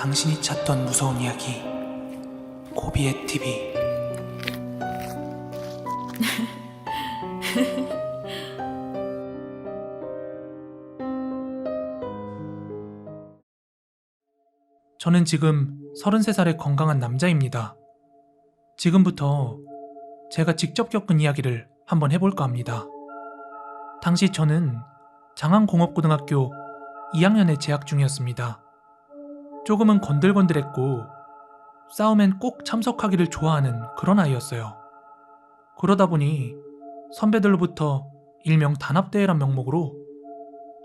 당신이 찾던 무서운 이야기 고비의 TV. 저는 지금 33살의 건강한 남자입니다. 지금부터 제가 직접 겪은 이야기를 한번 해볼까 합니다. 당시 저는 장안공업고등학교 2학년에 재학 중이었습니다. 조금은 건들건들했고 싸움엔 꼭 참석하기를 좋아하는 그런 아이였어요. 그러다 보니 선배들로부터 일명 단합대회란 명목으로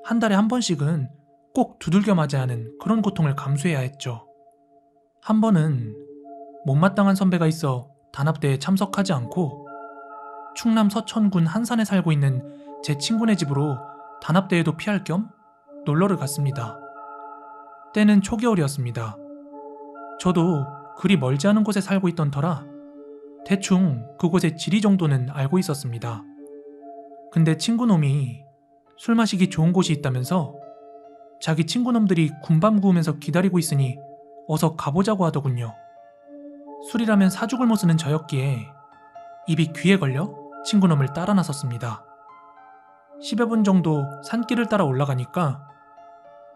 한 달에 한 번씩은 꼭 두들겨 맞아야 하는 그런 고통을 감수해야 했죠. 한 번은 못마땅한 선배가 있어 단합대회에 참석하지 않고 충남 서천군 한산에 살고 있는 제 친구네 집으로 단합대회도 피할 겸 놀러를 갔습니다. 때는 초겨울이었습니다. 저도 그리 멀지 않은 곳에 살고 있던 터라 대충 그곳의 지리 정도는 알고 있었습니다. 근데 친구놈이 술 마시기 좋은 곳이 있다면서 자기 친구놈들이 군밤 구우면서 기다리고 있으니 어서 가보자고 하더군요. 술이라면 사죽을 못 쓰는 저였기에 입이 귀에 걸려 친구놈을 따라 나섰습니다. 10여 분 정도 산길을 따라 올라가니까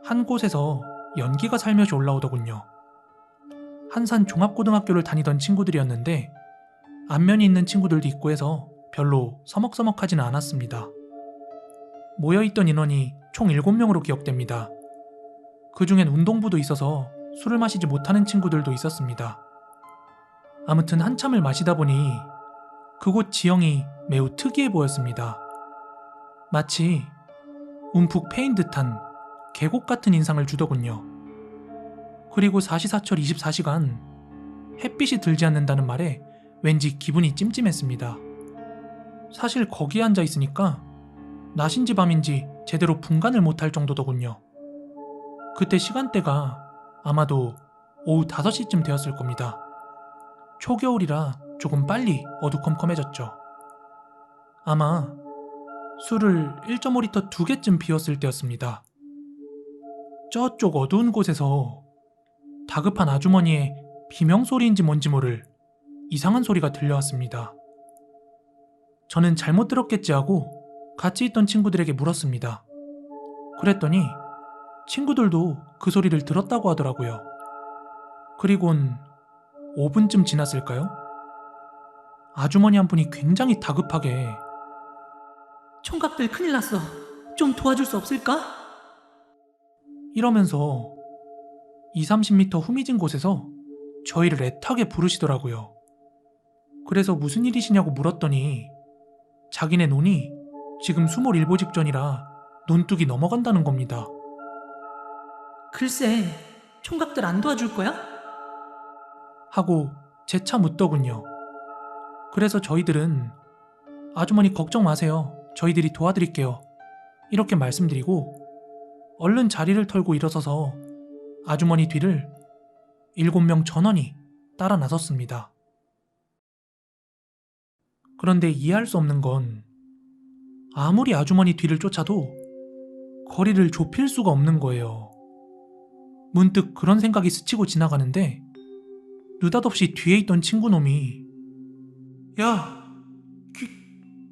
한 곳에서 연기가 살며시 올라오더군요. 한산 종합고등학교를 다니던 친구들이었는데 안면이 있는 친구들도 있고 해서 별로 서먹서먹하지는 않았습니다. 모여있던 인원이 총 7명으로 기억됩니다. 그 중엔 운동부도 있어서 술을 마시지 못하는 친구들도 있었습니다. 아무튼 한참을 마시다 보니 그곳 지형이 매우 특이해 보였습니다. 마치 움푹 패인 듯한 계곡 같은 인상을 주더군요. 그리고 사시사철 24시간 햇빛이 들지 않는다는 말에 왠지 기분이 찜찜했습니다. 사실 거기에 앉아 있으니까 낮인지 밤인지 제대로 분간을 못할 정도더군요. 그때 시간대가 아마도 오후 5시쯤 되었을 겁니다. 초겨울이라 조금 빨리 어두컴컴해졌죠. 아마 술을 1.5리터 2개쯤 비웠을 때였습니다. 저쪽 어두운 곳에서 다급한 아주머니의 비명소리인지 뭔지 모를 이상한 소리가 들려왔습니다. 저는 잘못 들었겠지 하고 같이 있던 친구들에게 물었습니다. 그랬더니 친구들도 그 소리를 들었다고 하더라고요. 그리곤 5분쯤 지났을까요? 아주머니 한 분이 굉장히 다급하게 총각들 큰일 났어. 좀 도와줄 수 없을까? 이러면서 20-30m 후미진 곳에서 저희를 애타게 부르시더라고요. 그래서 무슨 일이시냐고 물었더니 자기네 논이 지금 수몰 일보 직전이라 논둑이 넘어간다는 겁니다. 글쎄, 총각들 안 도와줄 거야? 하고 재차 묻더군요. 그래서 저희들은 아주머니 걱정 마세요. 저희들이 도와드릴게요. 이렇게 말씀드리고 얼른 자리를 털고 일어서서 아주머니 뒤를 7명 전원이 따라 나섰습니다. 그런데 이해할 수 없는 건 아무리 아주머니 뒤를 쫓아도 거리를 좁힐 수가 없는 거예요. 문득 그런 생각이 스치고 지나가는데 느닷없이 뒤에 있던 친구놈이 야,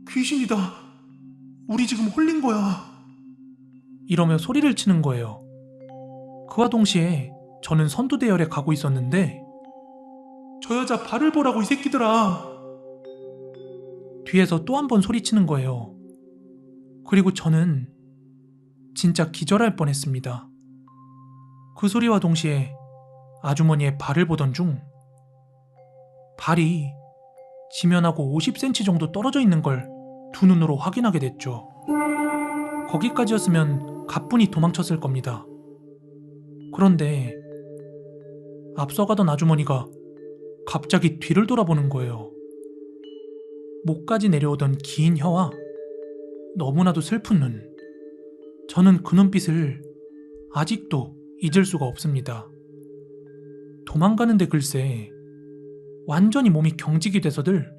귀신이다. 우리 지금 홀린 거야. 이러며 소리를 치는 거예요. 그와 동시에 저는 선두대열에 가고 있었는데 저 여자 발을 보라고 이 새끼들아. 뒤에서 또 한 번 소리치는 거예요. 그리고 저는 진짜 기절할 뻔했습니다. 그 소리와 동시에 아주머니의 발을 보던 중 발이 지면하고 50cm 정도 떨어져 있는 걸 두 눈으로 확인하게 됐죠. 거기까지였으면 가뿐히 도망쳤을 겁니다. 그런데 앞서가던 아주머니가 갑자기 뒤를 돌아보는 거예요. 목까지 내려오던 긴 혀와 너무나도 슬픈 눈. 저는 그 눈빛을 아직도 잊을 수가 없습니다. 도망가는데 글쎄 완전히 몸이 경직이 돼서들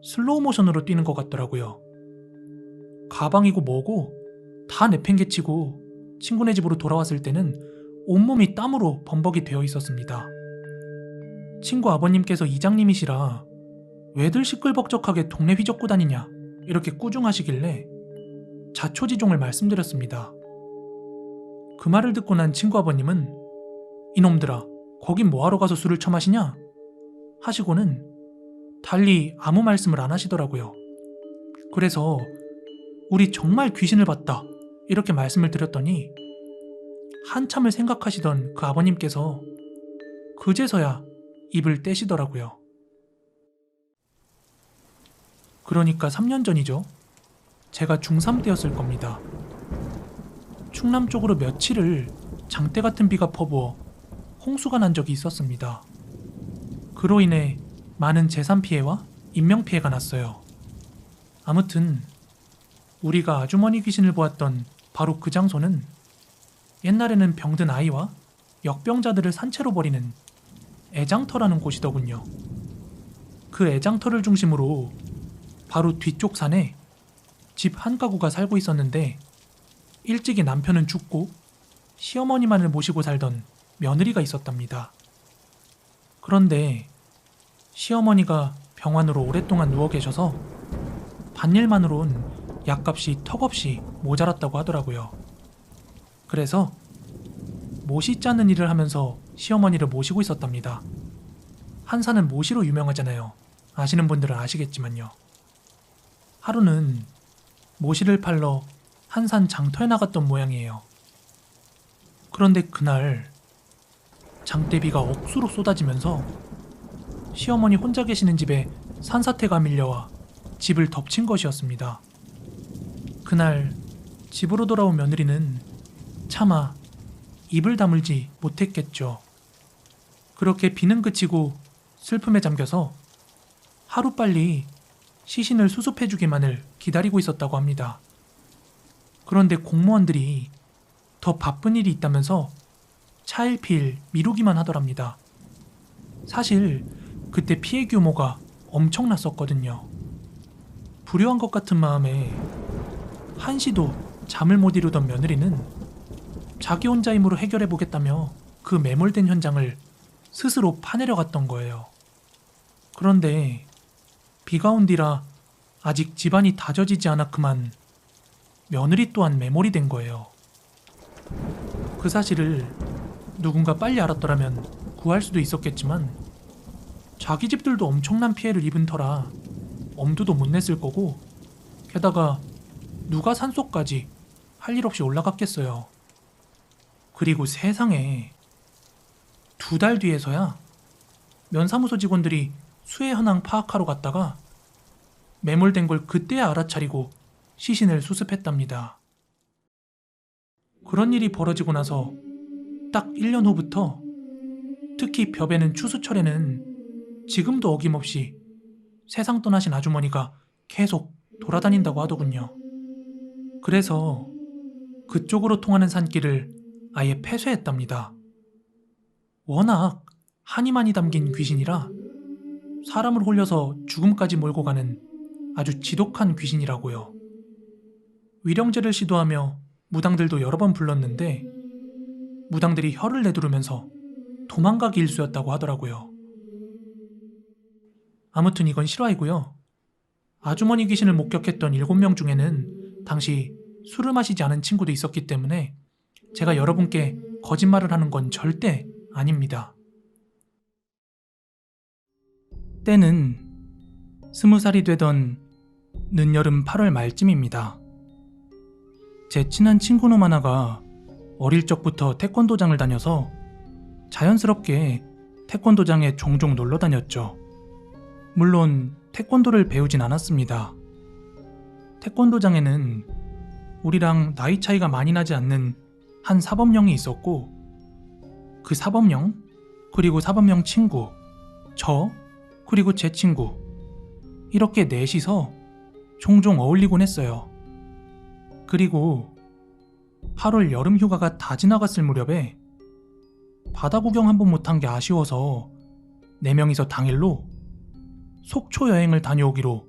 슬로우 모션으로 뛰는 것 같더라고요. 가방이고 뭐고 다 내팽개치고 친구네 집으로 돌아왔을 때는 온몸이 땀으로 범벅이 되어 있었습니다. 친구 아버님께서 이장님이시라 왜들 시끌벅적하게 동네 휘젓고 다니냐 이렇게 꾸중하시길래 자초지종을 말씀드렸습니다. 그 말을 듣고 난 친구 아버님은 이놈들아 거긴 뭐하러 가서 술을 처마시냐 하시고는 달리 아무 말씀을 안 하시더라고요. 그래서 우리 정말 귀신을 봤다 이렇게 말씀을 드렸더니 한참을 생각하시던 그 아버님께서 그제서야 입을 떼시더라고요. 그러니까 3년 전이죠. 제가 중3 때였을 겁니다. 충남 쪽으로 며칠을 장대 같은 비가 퍼부어 홍수가 난 적이 있었습니다. 그로 인해 많은 재산 피해와 인명 피해가 났어요. 아무튼 우리가 아주머니 귀신을 보았던 바로 그 장소는 옛날에는 병든 아이와 역병자들을 산채로 버리는 애장터라는 곳이더군요. 그 애장터를 중심으로 바로 뒤쪽 산에 집 한 가구가 살고 있었는데 일찍이 남편은 죽고 시어머니만을 모시고 살던 며느리가 있었답니다. 그런데 시어머니가 병환으로 오랫동안 누워 계셔서 반일만으론 약값이 턱없이 모자랐다고 하더라고요. 그래서 모시 짜는 일을 하면서 시어머니를 모시고 있었답니다. 한산은 모시로 유명하잖아요. 아시는 분들은 아시겠지만요. 하루는 모시를 팔러 한산 장터에 나갔던 모양이에요. 그런데 그날 장대비가 억수로 쏟아지면서 시어머니 혼자 계시는 집에 산사태가 밀려와 집을 덮친 것이었습니다. 그날 집으로 돌아온 며느리는 차마 입을 다물지 못했겠죠. 그렇게 비는 그치고 슬픔에 잠겨서 하루빨리 시신을 수습해주기만을 기다리고 있었다고 합니다. 그런데 공무원들이 더 바쁜 일이 있다면서 차일피일 미루기만 하더랍니다. 사실 그때 피해 규모가 엄청났었거든요. 불효한 것 같은 마음에 한시도 잠을 못 이루던 며느리는 자기 혼자 힘으로 해결해보겠다며 그 매몰된 현장을 스스로 파내려 갔던 거예요. 그런데 비가 온 뒤라 아직 집안이 다져지지 않아 그만 며느리 또한 매몰이 된 거예요. 그 사실을 누군가 빨리 알았더라면 구할 수도 있었겠지만 자기 집들도 엄청난 피해를 입은 터라 엄두도 못 냈을 거고 게다가 누가 산속까지 할 일 없이 올라갔겠어요. 그리고 세상에 2달 뒤에서야 면사무소 직원들이 수해 현황 파악하러 갔다가 매몰된 걸 그때야 알아차리고 시신을 수습했답니다. 그런 일이 벌어지고 나서 딱 1년 후부터 특히 벽에는 추수철에는 지금도 어김없이 세상 떠나신 아주머니가 계속 돌아다닌다고 하더군요. 그래서 그쪽으로 통하는 산길을 아예 폐쇄했답니다. 워낙 한이 많이 담긴 귀신이라 사람을 홀려서 죽음까지 몰고 가는 아주 지독한 귀신이라고요. 위령제를 시도하며 무당들도 여러 번 불렀는데 무당들이 혀를 내두르면서 도망가기 일쑤였다고 하더라고요. 아무튼 이건 실화이고요. 아주머니 귀신을 목격했던 7명 중에는 당시 술을 마시지 않은 친구도 있었기 때문에 제가 여러분께 거짓말을 하는 건 절대 아닙니다. 때는 20살이 되던 늦여름 8월 말쯤입니다. 제 친한 친구놈 하나가 어릴 적부터 태권도장을 다녀서 자연스럽게 태권도장에 종종 놀러 다녔죠. 물론 태권도를 배우진 않았습니다. 태권도장에는 우리랑 나이 차이가 많이 나지 않는 한 사범령이 있었고 그 사범령, 그리고 사범령 친구, 저, 그리고 제 친구 이렇게 넷이서 종종 어울리곤 했어요. 그리고 8월 여름 휴가가 다 지나갔을 무렵에 바다 구경 한 번 못한 게 아쉬워서 4명이서 당일로 속초 여행을 다녀오기로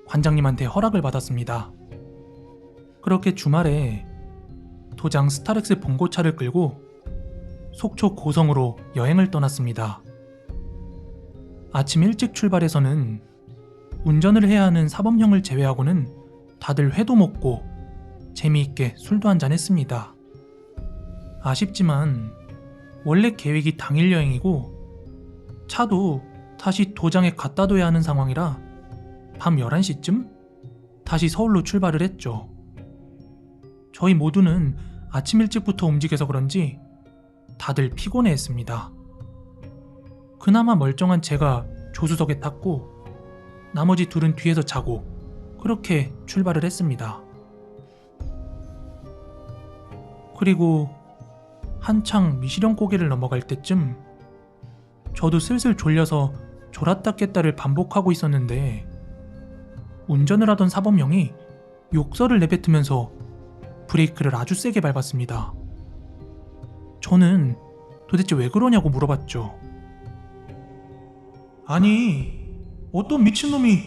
관장님한테 허락을 받았습니다. 그렇게 주말에 도장 스타렉스 봉고차를 끌고 속초 고성으로 여행을 떠났습니다. 아침 일찍 출발해서는 운전을 해야 하는 사범형을 제외하고는 다들 회도 먹고 재미있게 술도 한잔 했습니다. 아쉽지만 원래 계획이 당일 여행이고 차도 다시 도장에 갖다 둬야 하는 상황이라 밤 11시쯤 다시 서울로 출발을 했죠. 저희 모두는 아침 일찍부터 움직여서 그런지 다들 피곤해했습니다. 그나마 멀쩡한 제가 조수석에 탔고 나머지 둘은 뒤에서 자고 그렇게 출발을 했습니다. 그리고 한창 미시령 고개를 넘어갈 때쯤 저도 슬슬 졸려서 졸았다 깼다를 반복하고 있었는데 운전을 하던 사범형이 욕설을 내뱉으면서 브레이크를 아주 세게 밟았습니다. 저는 도대체 왜 그러냐고 물어봤죠. 아니, 어떤 미친놈이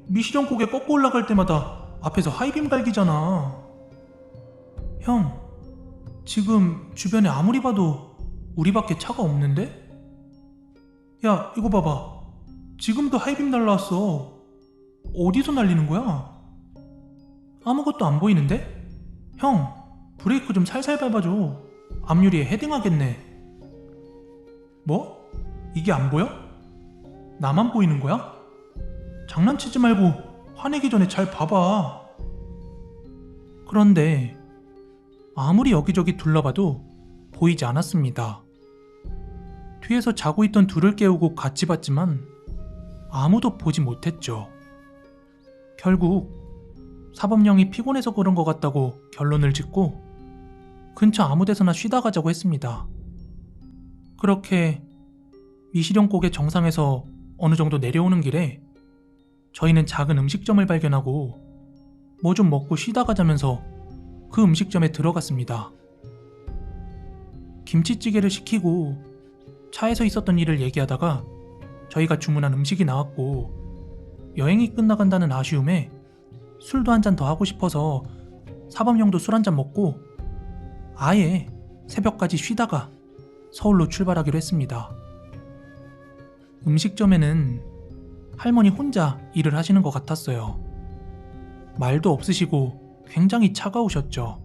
미시령 고개 꺾고 올라갈 때마다 앞에서 하이빔 갈기잖아. 형, 지금 주변에 아무리 봐도 우리밖에 차가 없는데? 야, 이거 봐봐. 지금도 하이빔 날라왔어. 어디서 날리는 거야? 아무것도 안 보이는데? 형, 브레이크 좀 살살 밟아줘. 앞유리에 헤딩하겠네. 뭐? 이게 안 보여? 나만 보이는 거야? 장난치지 말고 화내기 전에 잘 봐봐. 그런데 아무리 여기저기 둘러봐도 보이지 않았습니다. 뒤에서 자고 있던 둘을 깨우고 같이 봤지만 아무도 보지 못했죠. 결국 사범령이 피곤해서 그런 것 같다고 결론을 짓고 근처 아무 데서나 쉬다 가자고 했습니다. 그렇게 미시령 고개 정상에서 어느 정도 내려오는 길에 저희는 작은 음식점을 발견하고 뭐 좀 먹고 쉬다 가자면서 그 음식점에 들어갔습니다. 김치찌개를 시키고 차에서 있었던 일을 얘기하다가 저희가 주문한 음식이 나왔고 여행이 끝나간다는 아쉬움에 술도 한 잔 더 하고 싶어서 사범형도 술 한 잔 먹고 아예 새벽까지 쉬다가 서울로 출발하기로 했습니다. 음식점에는 할머니 혼자 일을 하시는 것 같았어요. 말도 없으시고 굉장히 차가우셨죠.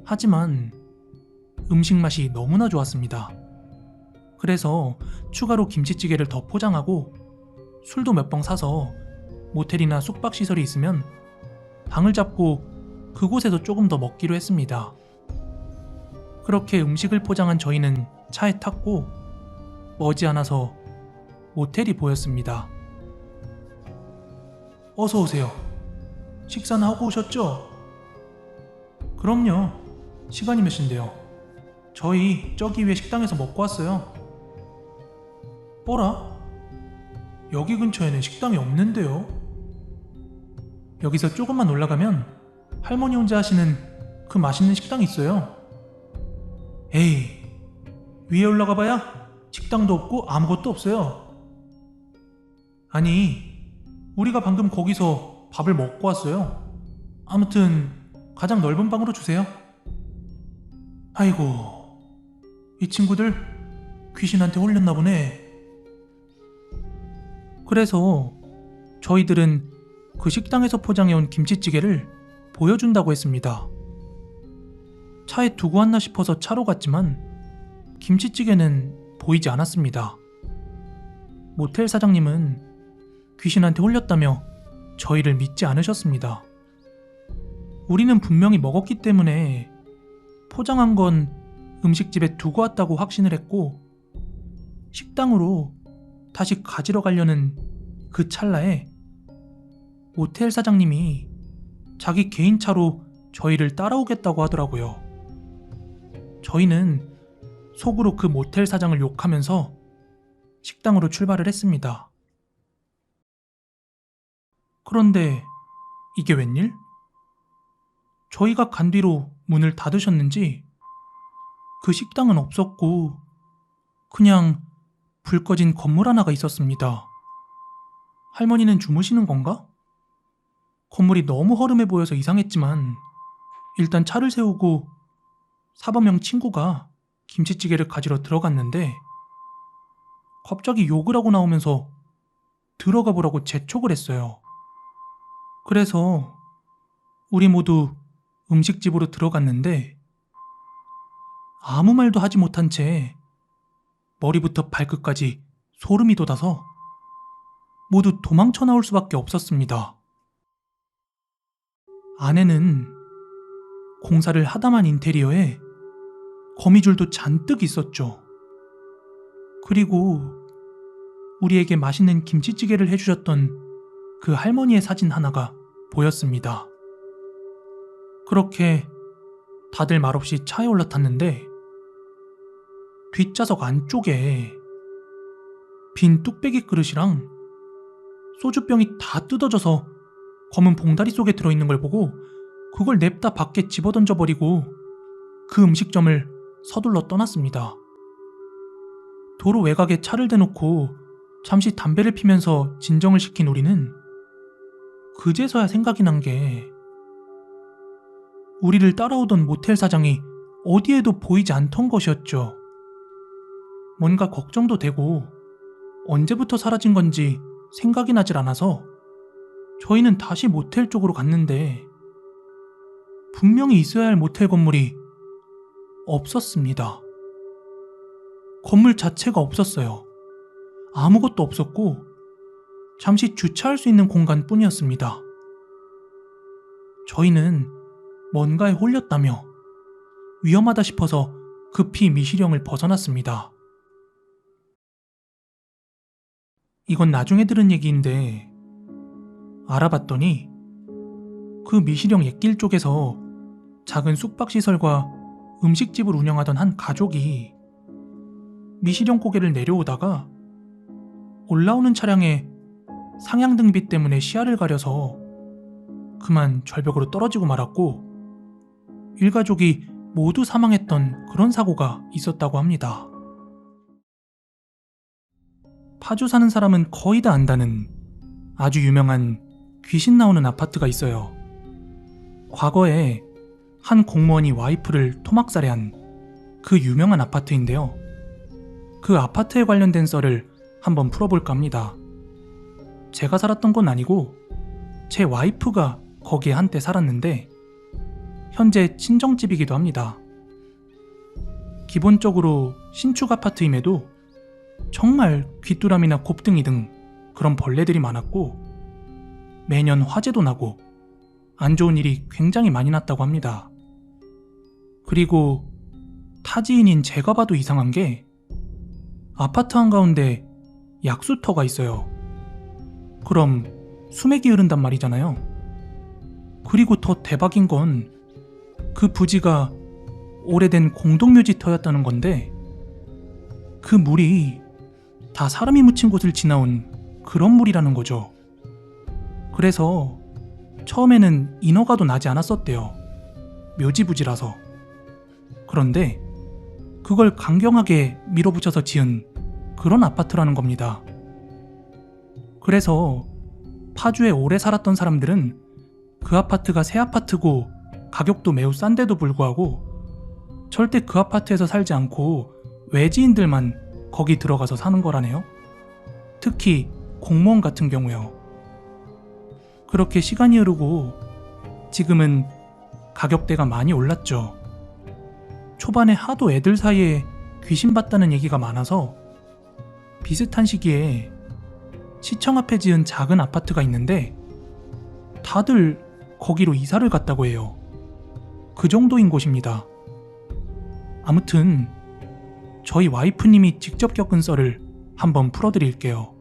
하지만 음식 맛이 너무나 좋았습니다. 그래서 추가로 김치찌개를 더 포장하고 술도 몇 병 사서 모텔이나 숙박시설이 있으면 방을 잡고 그곳에서 조금 더 먹기로 했습니다. 그렇게 음식을 포장한 저희는 차에 탔고 머지않아서 모텔이 보였습니다. 어서 오세요. 식사는 하고 오셨죠? 그럼요. 시간이 몇 시인데요? 저희 저기 위에 식당에서 먹고 왔어요. 뭐라? 여기 근처에는 식당이 없는데요? 여기서 조금만 올라가면 할머니 혼자 하시는 그 맛있는 식당이 있어요. 에이, 위에 올라가 봐야 식당도 없고 아무것도 없어요. 아니, 우리가 방금 거기서 밥을 먹고 왔어요. 아무튼 가장 넓은 방으로 주세요. 아이고, 이 친구들 귀신한테 홀렸나 보네. 그래서 저희들은 그 식당에서 포장해온 김치찌개를 보여준다고 했습니다. 차에 두고 왔나 싶어서 차로 갔지만 김치찌개는 보이지 않았습니다. 모텔 사장님은 귀신한테 홀렸다며 저희를 믿지 않으셨습니다. 우리는 분명히 먹었기 때문에 포장한 건 음식집에 두고 왔다고 확신을 했고 식당으로 다시 가지러 가려는 그 찰나에 모텔 사장님이 자기 개인 차로 저희를 따라오겠다고 하더라고요. 저희는 속으로 그 모텔 사장을 욕하면서 식당으로 출발을 했습니다. 그런데 이게 웬일? 저희가 간 뒤로 문을 닫으셨는지 그 식당은 없었고 그냥 불 꺼진 건물 하나가 있었습니다. 할머니는 주무시는 건가? 건물이 너무 허름해 보여서 이상했지만 일단 차를 세우고 사범형 친구가 김치찌개를 가지러 들어갔는데 갑자기 욕을 하고 나오면서 들어가 보라고 재촉을 했어요. 그래서 우리 모두 음식집으로 들어갔는데 아무 말도 하지 못한 채 머리부터 발끝까지 소름이 돋아서 모두 도망쳐 나올 수밖에 없었습니다. 안에는 공사를 하다만 인테리어에 거미줄도 잔뜩 있었죠. 그리고 우리에게 맛있는 김치찌개를 해주셨던 그 할머니의 사진 하나가 보였습니다. 그렇게 다들 말없이 차에 올라탔는데 뒷좌석 안쪽에 빈 뚝배기 그릇이랑 소주병이 다 뜯어져서 검은 봉다리 속에 들어있는 걸 보고 그걸 냅다 밖에 집어던져버리고 그 음식점을 서둘러 떠났습니다. 도로 외곽에 차를 대놓고 잠시 담배를 피면서 진정을 시킨 우리는 그제서야 생각이 난 게 우리를 따라오던 모텔 사장이 어디에도 보이지 않던 것이었죠. 뭔가 걱정도 되고 언제부터 사라진 건지 생각이 나질 않아서 저희는 다시 모텔 쪽으로 갔는데 분명히 있어야 할 모텔 건물이 없었습니다. 건물 자체가 없었어요. 아무것도 없었고 잠시 주차할 수 있는 공간뿐이었습니다. 저희는 뭔가에 홀렸다며 위험하다 싶어서 급히 미시령을 벗어났습니다. 이건 나중에 들은 얘기인데 알아봤더니 그 미시령 옛길 쪽에서 작은 숙박시설과 음식집을 운영하던 한 가족이 미시령 고개를 내려오다가 올라오는 차량에 상향등비 때문에 시야를 가려서 그만 절벽으로 떨어지고 말았고 일가족이 모두 사망했던 그런 사고가 있었다고 합니다. 파주 사는 사람은 거의 다 안다는 아주 유명한 귀신 나오는 아파트가 있어요. 과거에 한 공무원이 와이프를 토막살해한 그 유명한 아파트인데요. 그 아파트에 관련된 썰을 한번 풀어볼까 합니다. 제가 살았던 건 아니고 제 와이프가 거기에 한때 살았는데 현재 친정집이기도 합니다. 기본적으로 신축 아파트임에도 정말 귀뚜라미나 곱등이 등 그런 벌레들이 많았고 매년 화재도 나고 안 좋은 일이 굉장히 많이 났다고 합니다. 그리고 타지인인 제가 봐도 이상한 게 아파트 한가운데 약수터가 있어요. 그럼 수맥이 흐른단 말이잖아요. 그리고 더 대박인 건 그 부지가 오래된 공동묘지터였다는 건데 그 물이 다 사람이 묻힌 곳을 지나온 그런 물이라는 거죠. 그래서 처음에는 인허가도 나지 않았었대요. 묘지부지라서. 그런데 그걸 강경하게 밀어붙여서 지은 그런 아파트라는 겁니다. 그래서 파주에 오래 살았던 사람들은 그 아파트가 새 아파트고 가격도 매우 싼데도 불구하고 절대 그 아파트에서 살지 않고 외지인들만 거기 들어가서 사는 거라네요. 특히 공무원 같은 경우요. 그렇게 시간이 흐르고 지금은 가격대가 많이 올랐죠. 초반에 하도 애들 사이에 귀신 봤다는 얘기가 많아서 비슷한 시기에 시청 앞에 지은 작은 아파트가 있는데 다들 거기로 이사를 갔다고 해요. 그 정도인 곳입니다. 아무튼 저희 와이프님이 직접 겪은 썰을 한번 풀어드릴게요.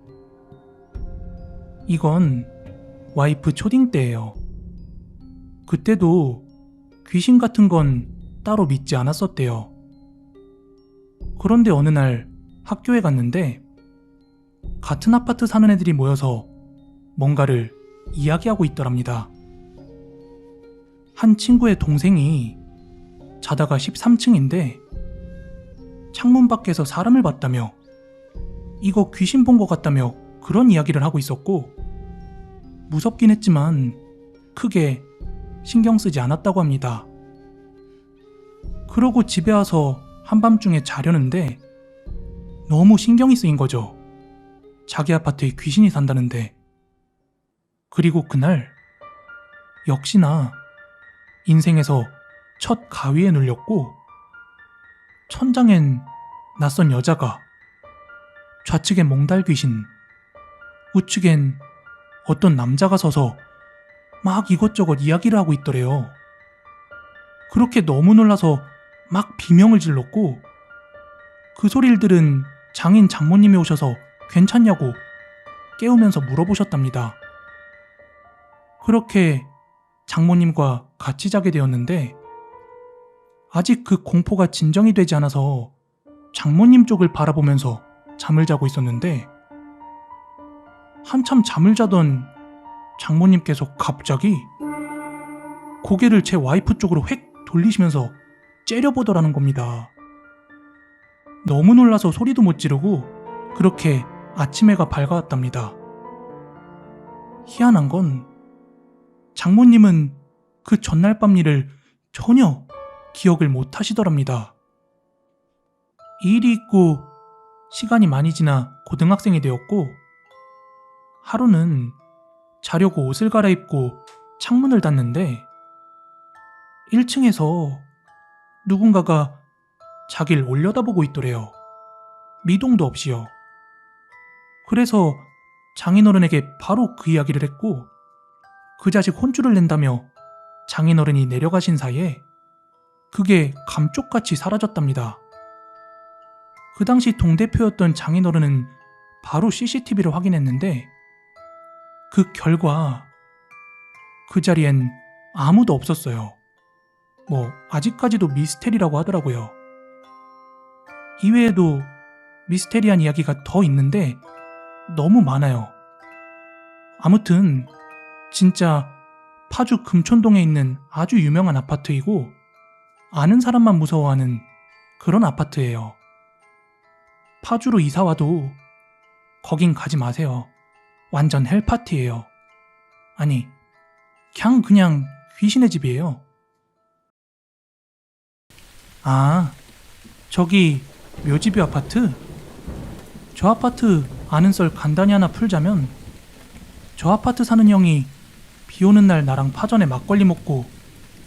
이건 와이프 초딩 때예요. 그때도 귀신 같은 건 따로 믿지 않았었대요. 그런데 어느 날 학교에 갔는데 같은 아파트 사는 애들이 모여서 뭔가를 이야기하고 있더랍니다. 한 친구의 동생이 자다가 13층인데 창문 밖에서 사람을 봤다며 이거 귀신 본 것 같다며 그런 이야기를 하고 있었고 무섭긴 했지만 크게 신경 쓰지 않았다고 합니다. 그러고 집에 와서 한밤중에 자려는데 너무 신경이 쓰인 거죠. 자기 아파트에 귀신이 산다는데. 그리고 그날 역시나 인생에서 첫 가위에 눌렸고, 천장엔 낯선 여자가, 좌측엔 몽달 귀신, 우측엔 어떤 남자가 서서 막 이것저것 이야기를 하고 있더래요. 그렇게 너무 놀라서 막 비명을 질렀고, 그 소리를 들은 장인 장모님이 오셔서 괜찮냐고 깨우면서 물어보셨답니다. 그렇게 장모님과 같이 자게 되었는데, 아직 그 공포가 진정이 되지 않아서 장모님 쪽을 바라보면서 잠을 자고 있었는데, 한참 잠을 자던 장모님께서 갑자기 고개를 제 와이프 쪽으로 획 돌리시면서 째려보더라는 겁니다. 너무 놀라서 소리도 못 지르고 그렇게 아침 해가 밝아왔답니다. 희한한 건 장모님은 그 전날 밤 일을 전혀 기억을 못 하시더랍니다. 이 일이 있고 시간이 많이 지나 고등학생이 되었고, 하루는 자려고 옷을 갈아입고 창문을 닫는데 1층에서 누군가가 자기를 올려다보고 있더래요. 미동도 없이요. 그래서 장인어른에게 바로 그 이야기를 했고, 그 자식 혼쭐을 낸다며 장인어른이 내려가신 사이에 그게 감쪽같이 사라졌답니다. 그 당시 동대표였던 장인어른은 바로 CCTV를 확인했는데, 그 결과 그 자리엔 아무도 없었어요. 아직까지도 미스테리라고 하더라고요. 이외에도 미스테리한 이야기가 더 있는데 너무 많아요. 아무튼 진짜 파주 금촌동에 있는 아주 유명한 아파트이고, 아는 사람만 무서워하는 그런 아파트예요. 파주로 이사와도 거긴 가지 마세요. 완전 헬파티예요. 아니, 그냥 귀신의 집이에요. 아, 저기 묘지뷰 아파트? 저 아파트 아는 썰 간단히 하나 풀자면, 저 아파트 사는 형이 비 오는 날 나랑 파전에 막걸리 먹고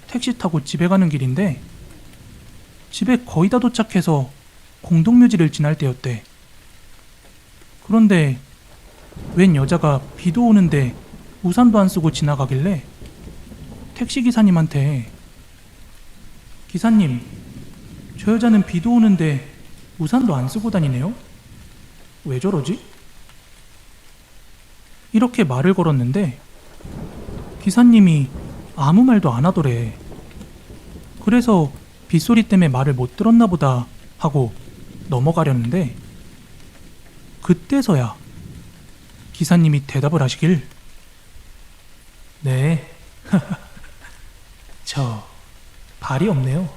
택시 타고 집에 가는 길인데, 집에 거의 다 도착해서 공동묘지를 지날 때였대. 그런데 웬 여자가 비도 오는데 우산도 안 쓰고 지나가길래 택시기사님한테, 기사님, 저 여자는 비도 오는데 우산도 안 쓰고 다니네요? 왜 저러지? 이렇게 말을 걸었는데 기사님이 아무 말도 안 하더래. 그래서 빗소리 때문에 말을 못 들었나 보다 하고 넘어가려는데, 그때서야 기사님이 대답을 하시길, 네, 저 발이 없네요.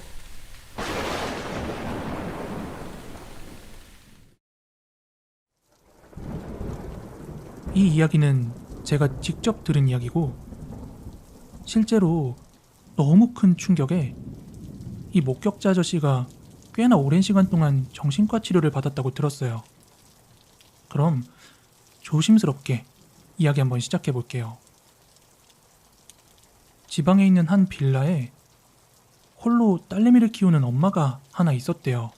이 이야기는 제가 직접 들은 이야기고, 실제로 너무 큰 충격에 이 목격자 아저씨가 꽤나 오랜 시간 동안 정신과 치료를 받았다고 들었어요. 그럼 조심스럽게 이야기 한번 시작해 볼게요. 지방에 있는 한 빌라에 홀로 딸내미를 키우는 엄마가 하나 있었대요.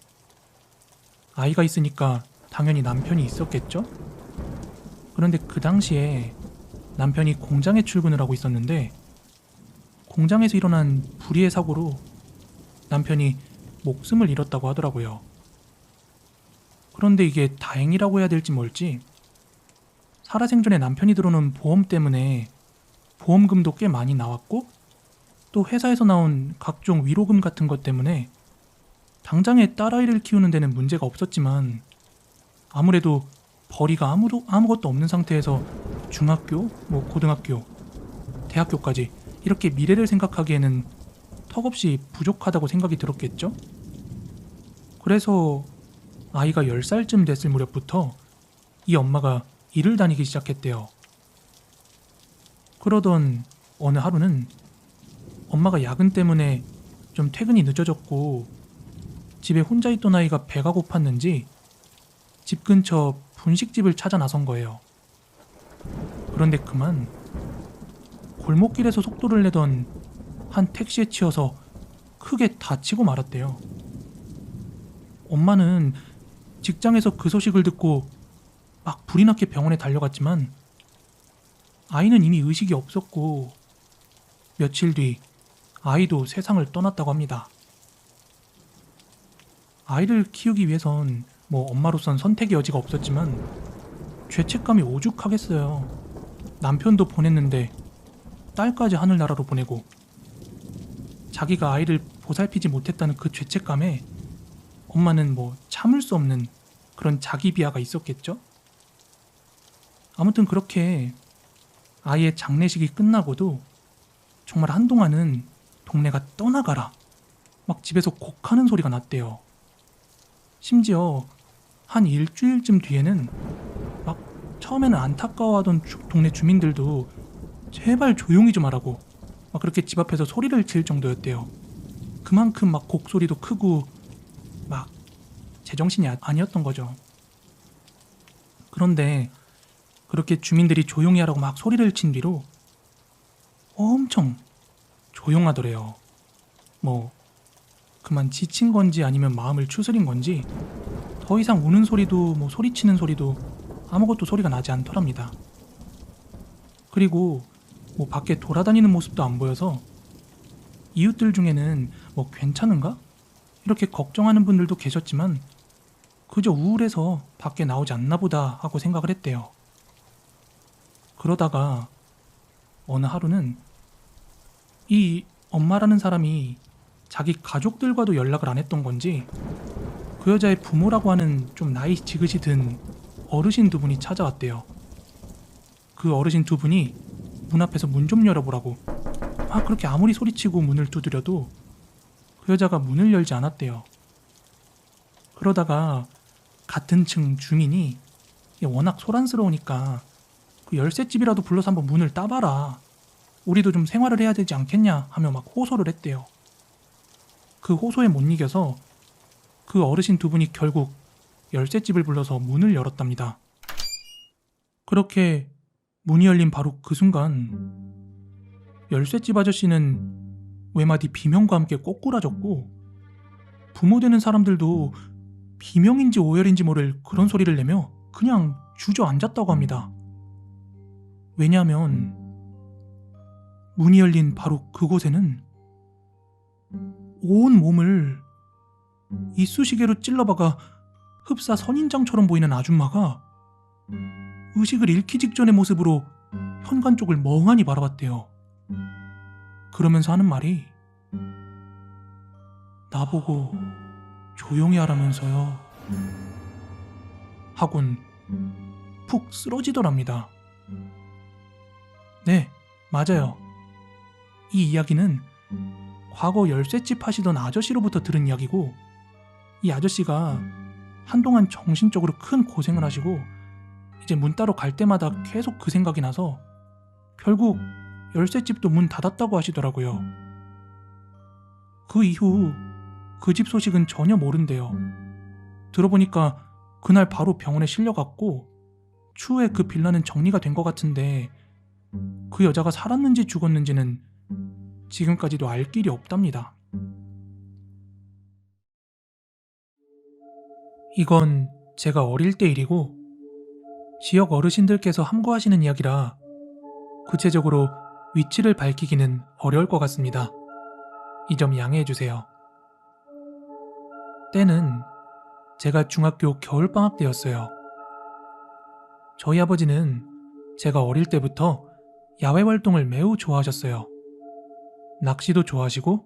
아이가 있으니까 당연히 남편이 있었겠죠? 그런데 그 당시에 남편이 공장에 출근을 하고 있었는데, 공장에서 일어난 불의의 사고로 남편이 목숨을 잃었다고 하더라고요. 그런데 이게 다행이라고 해야 될지 뭘지, 살아생전에 남편이 들어오는 보험 때문에 보험금도 꽤 많이 나왔고, 또 회사에서 나온 각종 위로금 같은 것 때문에 당장에 딸아이를 키우는 데는 문제가 없었지만, 아무래도 벌이가 아무것도 없는 상태에서 중학교, 고등학교, 대학교까지 이렇게 미래를 생각하기에는 턱없이 부족하다고 생각이 들었겠죠? 그래서 아이가 10살쯤 됐을 무렵부터 이 엄마가 일을 다니기 시작했대요. 그러던 어느 하루는 엄마가 야근 때문에 좀 퇴근이 늦어졌고 집에 혼자 있던 아이가 배가 고팠는지 집 근처 분식집을 찾아 나선 거예요. 그런데 그만 골목길에서 속도를 내던 한 택시에 치여서 크게 다치고 말았대요. 엄마는 직장에서 그 소식을 듣고 막 불이 났게 병원에 달려갔지만 아이는 이미 의식이 없었고 며칠 뒤 아이도 세상을 떠났다고 합니다. 아이를 키우기 위해선 엄마로선 선택의 여지가 없었지만 죄책감이 오죽하겠어요. 남편도 보냈는데 딸까지 하늘나라로 보내고 자기가 아이를 보살피지 못했다는 그 죄책감에 엄마는 참을 수 없는 그런 자기 비하가 있었겠죠? 아무튼 그렇게 아이의 장례식이 끝나고도 정말 한동안은 동네가 떠나가라 막 집에서 곡하는 소리가 났대요. 심지어 한 일주일쯤 뒤에는 막 처음에는 안타까워하던 동네 주민들도 제발 조용히 좀 하라고 막 그렇게 집 앞에서 소리를 질 정도였대요. 그만큼 막 곡소리도 크고 막 제정신이 아니었던 거죠. 그런데 그렇게 주민들이 조용히 하라고 막 소리를 친 뒤로 엄청 조용하더래요. 그만 지친 건지 아니면 마음을 추스린 건지 더 이상 우는 소리도 소리치는 소리도 아무것도 소리가 나지 않더랍니다. 그리고 밖에 돌아다니는 모습도 안 보여서 이웃들 중에는 괜찮은가? 이렇게 걱정하는 분들도 계셨지만 그저 우울해서 밖에 나오지 않나 보다 하고 생각을 했대요. 그러다가 어느 하루는 이 엄마라는 사람이 자기 가족들과도 연락을 안 했던 건지 그 여자의 부모라고 하는 좀 나이 지긋이 든 어르신 두 분이 찾아왔대요. 그 어르신 두 분이 문 앞에서 문 좀 열어보라고 막 그렇게 아무리 소리치고 문을 두드려도 그 여자가 문을 열지 않았대요. 그러다가 같은 층 주민이 워낙 소란스러우니까 그 열쇠집이라도 불러서 한번 문을 따봐라. 우리도 좀 생활을 해야 되지 않겠냐 하며 막 호소를 했대요. 그 호소에 못 이겨서 그 어르신 두 분이 결국 열쇠집을 불러서 문을 열었답니다. 그렇게 문이 열린 바로 그 순간 열쇠집 아저씨는 외마디 비명과 함께 꼬꾸라졌고 부모 되는 사람들도 비명인지 오열인지 모를 그런 소리를 내며 그냥 주저앉았다고 합니다. 왜냐하면 문이 열린 바로 그곳에는 온 몸을 이쑤시개로 찔러박아 흡사 선인장처럼 보이는 아줌마가 의식을 잃기 직전의 모습으로 현관 쪽을 멍하니 바라봤대요. 그러면서 하는 말이 나보고 조용히 하라면서요 하곤 푹 쓰러지더랍니다. 네, 맞아요. 이 이야기는 과거 열쇠집 하시던 아저씨로부터 들은 이야기고 이 아저씨가 한동안 정신적으로 큰 고생을 하시고 이제 문 따러 갈 때마다 계속 그 생각이 나서 결국 열쇠집도 문 닫았다고 하시더라고요. 그 이후 그 집 소식은 전혀 모른대요. 들어보니까 그날 바로 병원에 실려갔고 추후에 그 빌라는 정리가 된 것 같은데 그 여자가 살았는지 죽었는지는 지금까지도 알 길이 없답니다. 이건 제가 어릴 때 일이고 지역 어르신들께서 함구하시는 이야기라 구체적으로 위치를 밝히기는 어려울 것 같습니다. 이 점 양해해 주세요. 때는 제가 중학교 겨울방학 때였어요. 저희 아버지는 제가 어릴 때부터 야외 활동을 매우 좋아하셨어요. 낚시도 좋아하시고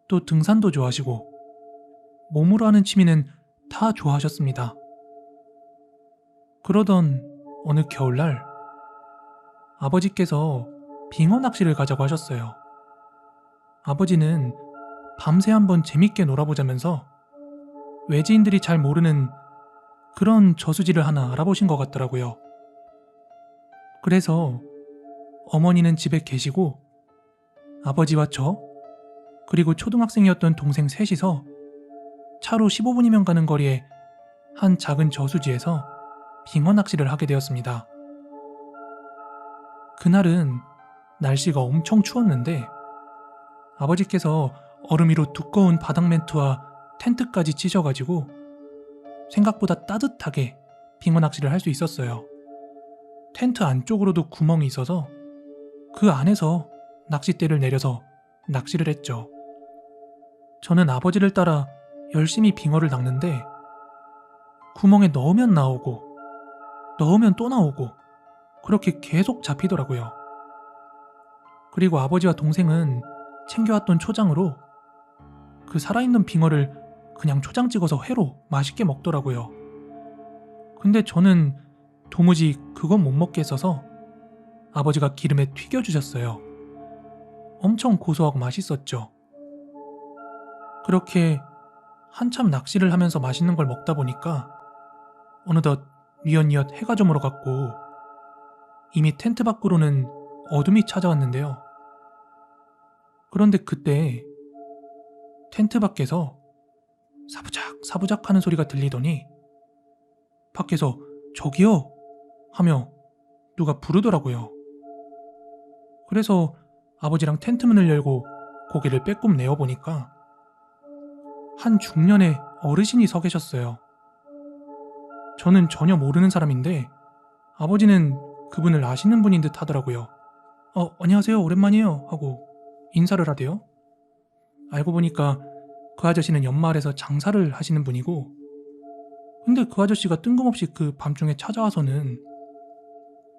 또 등산도 좋아하시고 몸으로 하는 취미는 다 좋아하셨습니다. 그러던 어느 겨울날 아버지께서 빙어 낚시를 가자고 하셨어요. 아버지는 밤새 한번 재밌게 놀아보자면서 외지인들이 잘 모르는 그런 저수지를 하나 알아보신 것 같더라고요. 그래서 어머니는 집에 계시고 아버지와 저 그리고 초등학생이었던 동생 셋이서 차로 15분이면 가는 거리에 한 작은 저수지에서 빙어 낚시를 하게 되었습니다. 그날은 날씨가 엄청 추웠는데 아버지께서 얼음 위로 두꺼운 바닥 매트와 텐트까지 치셔가지고 생각보다 따뜻하게 빙어 낚시를 할 수 있었어요. 텐트 안쪽으로도 구멍이 있어서 그 안에서 낚싯대를 내려서 낚시를 했죠. 저는 아버지를 따라 열심히 빙어를 낚는데 구멍에 넣으면 나오고 넣으면 또 나오고 그렇게 계속 잡히더라고요. 그리고 아버지와 동생은 챙겨왔던 초장으로 그 살아있는 빙어를 그냥 초장 찍어서 회로 맛있게 먹더라고요. 근데 저는 도무지 그건 못 먹겠어서 아버지가 기름에 튀겨주셨어요. 엄청 고소하고 맛있었죠. 그렇게 한참 낚시를 하면서 맛있는 걸 먹다 보니까 어느덧 뉘엿뉘엿 해가 저물어 갔고 이미 텐트 밖으로는 어둠이 찾아왔는데요. 그런데 그때 텐트 밖에서 사부작 사부작 하는 소리가 들리더니 밖에서 저기요 하며 누가 부르더라고요. 그래서 아버지랑 텐트 문을 열고 고개를 빼꼼 내어보니까 한 중년의 어르신이 서 계셨어요. 저는 전혀 모르는 사람인데 아버지는 그분을 아시는 분인 듯 하더라고요. 안녕하세요, 오랜만이에요 하고 인사를 하대요. 알고 보니까 그 아저씨는 연마을에서 장사를 하시는 분이고, 근데 그 아저씨가 뜬금없이 그 밤중에 찾아와서는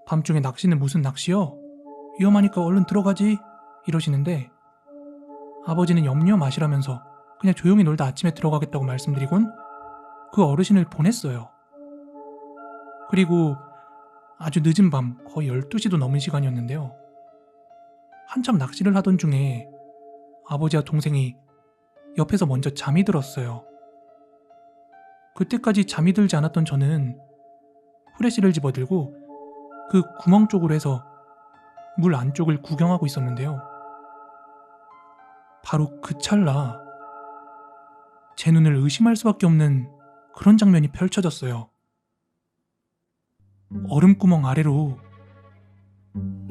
밤중에 낚시는 무슨 낚시요? 위험하니까 얼른 들어가지 이러시는데 아버지는 염려 마시라면서 그냥 조용히 놀다 아침에 들어가겠다고 말씀드리곤 그 어르신을 보냈어요. 그리고 아주 늦은 밤 거의 12시도 넘은 시간이었는데요. 한참 낚시를 하던 중에 아버지와 동생이 옆에서 먼저 잠이 들었어요. 그때까지 잠이 들지 않았던 저는 후레쉬를 집어들고 그 구멍 쪽으로 해서 물 안쪽을 구경하고 있었는데요. 바로 그 찰나 제 눈을 의심할 수밖에 없는 그런 장면이 펼쳐졌어요. 얼음구멍 아래로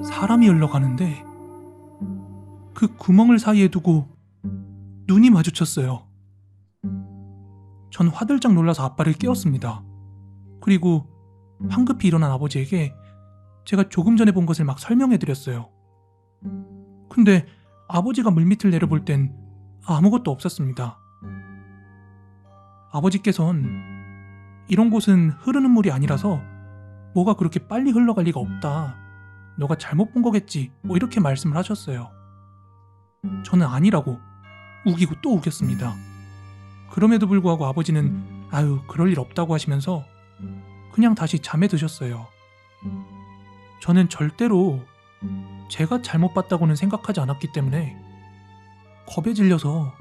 사람이 흘러가는데 그 구멍을 사이에 두고 눈이 마주쳤어요. 전 화들짝 놀라서 아빠를 깨웠습니다. 그리고 황급히 일어난 아버지에게 제가 조금 전에 본 것을 막 설명해드렸어요. 근데 아버지가 물밑을 내려볼 땐 아무것도 없었습니다. 아버지께선 이런 곳은 흐르는 물이 아니라서 뭐가 그렇게 빨리 흘러갈 리가 없다. 너가 잘못 본 거겠지. 뭐 이렇게 말씀을 하셨어요. 저는 아니라고 우기고 또 우겼습니다. 그럼에도 불구하고 아버지는 아유 그럴 일 없다고 하시면서 그냥 다시 잠에 드셨어요. 저는 절대로 제가 잘못 봤다고는 생각하지 않았기 때문에 겁에 질려서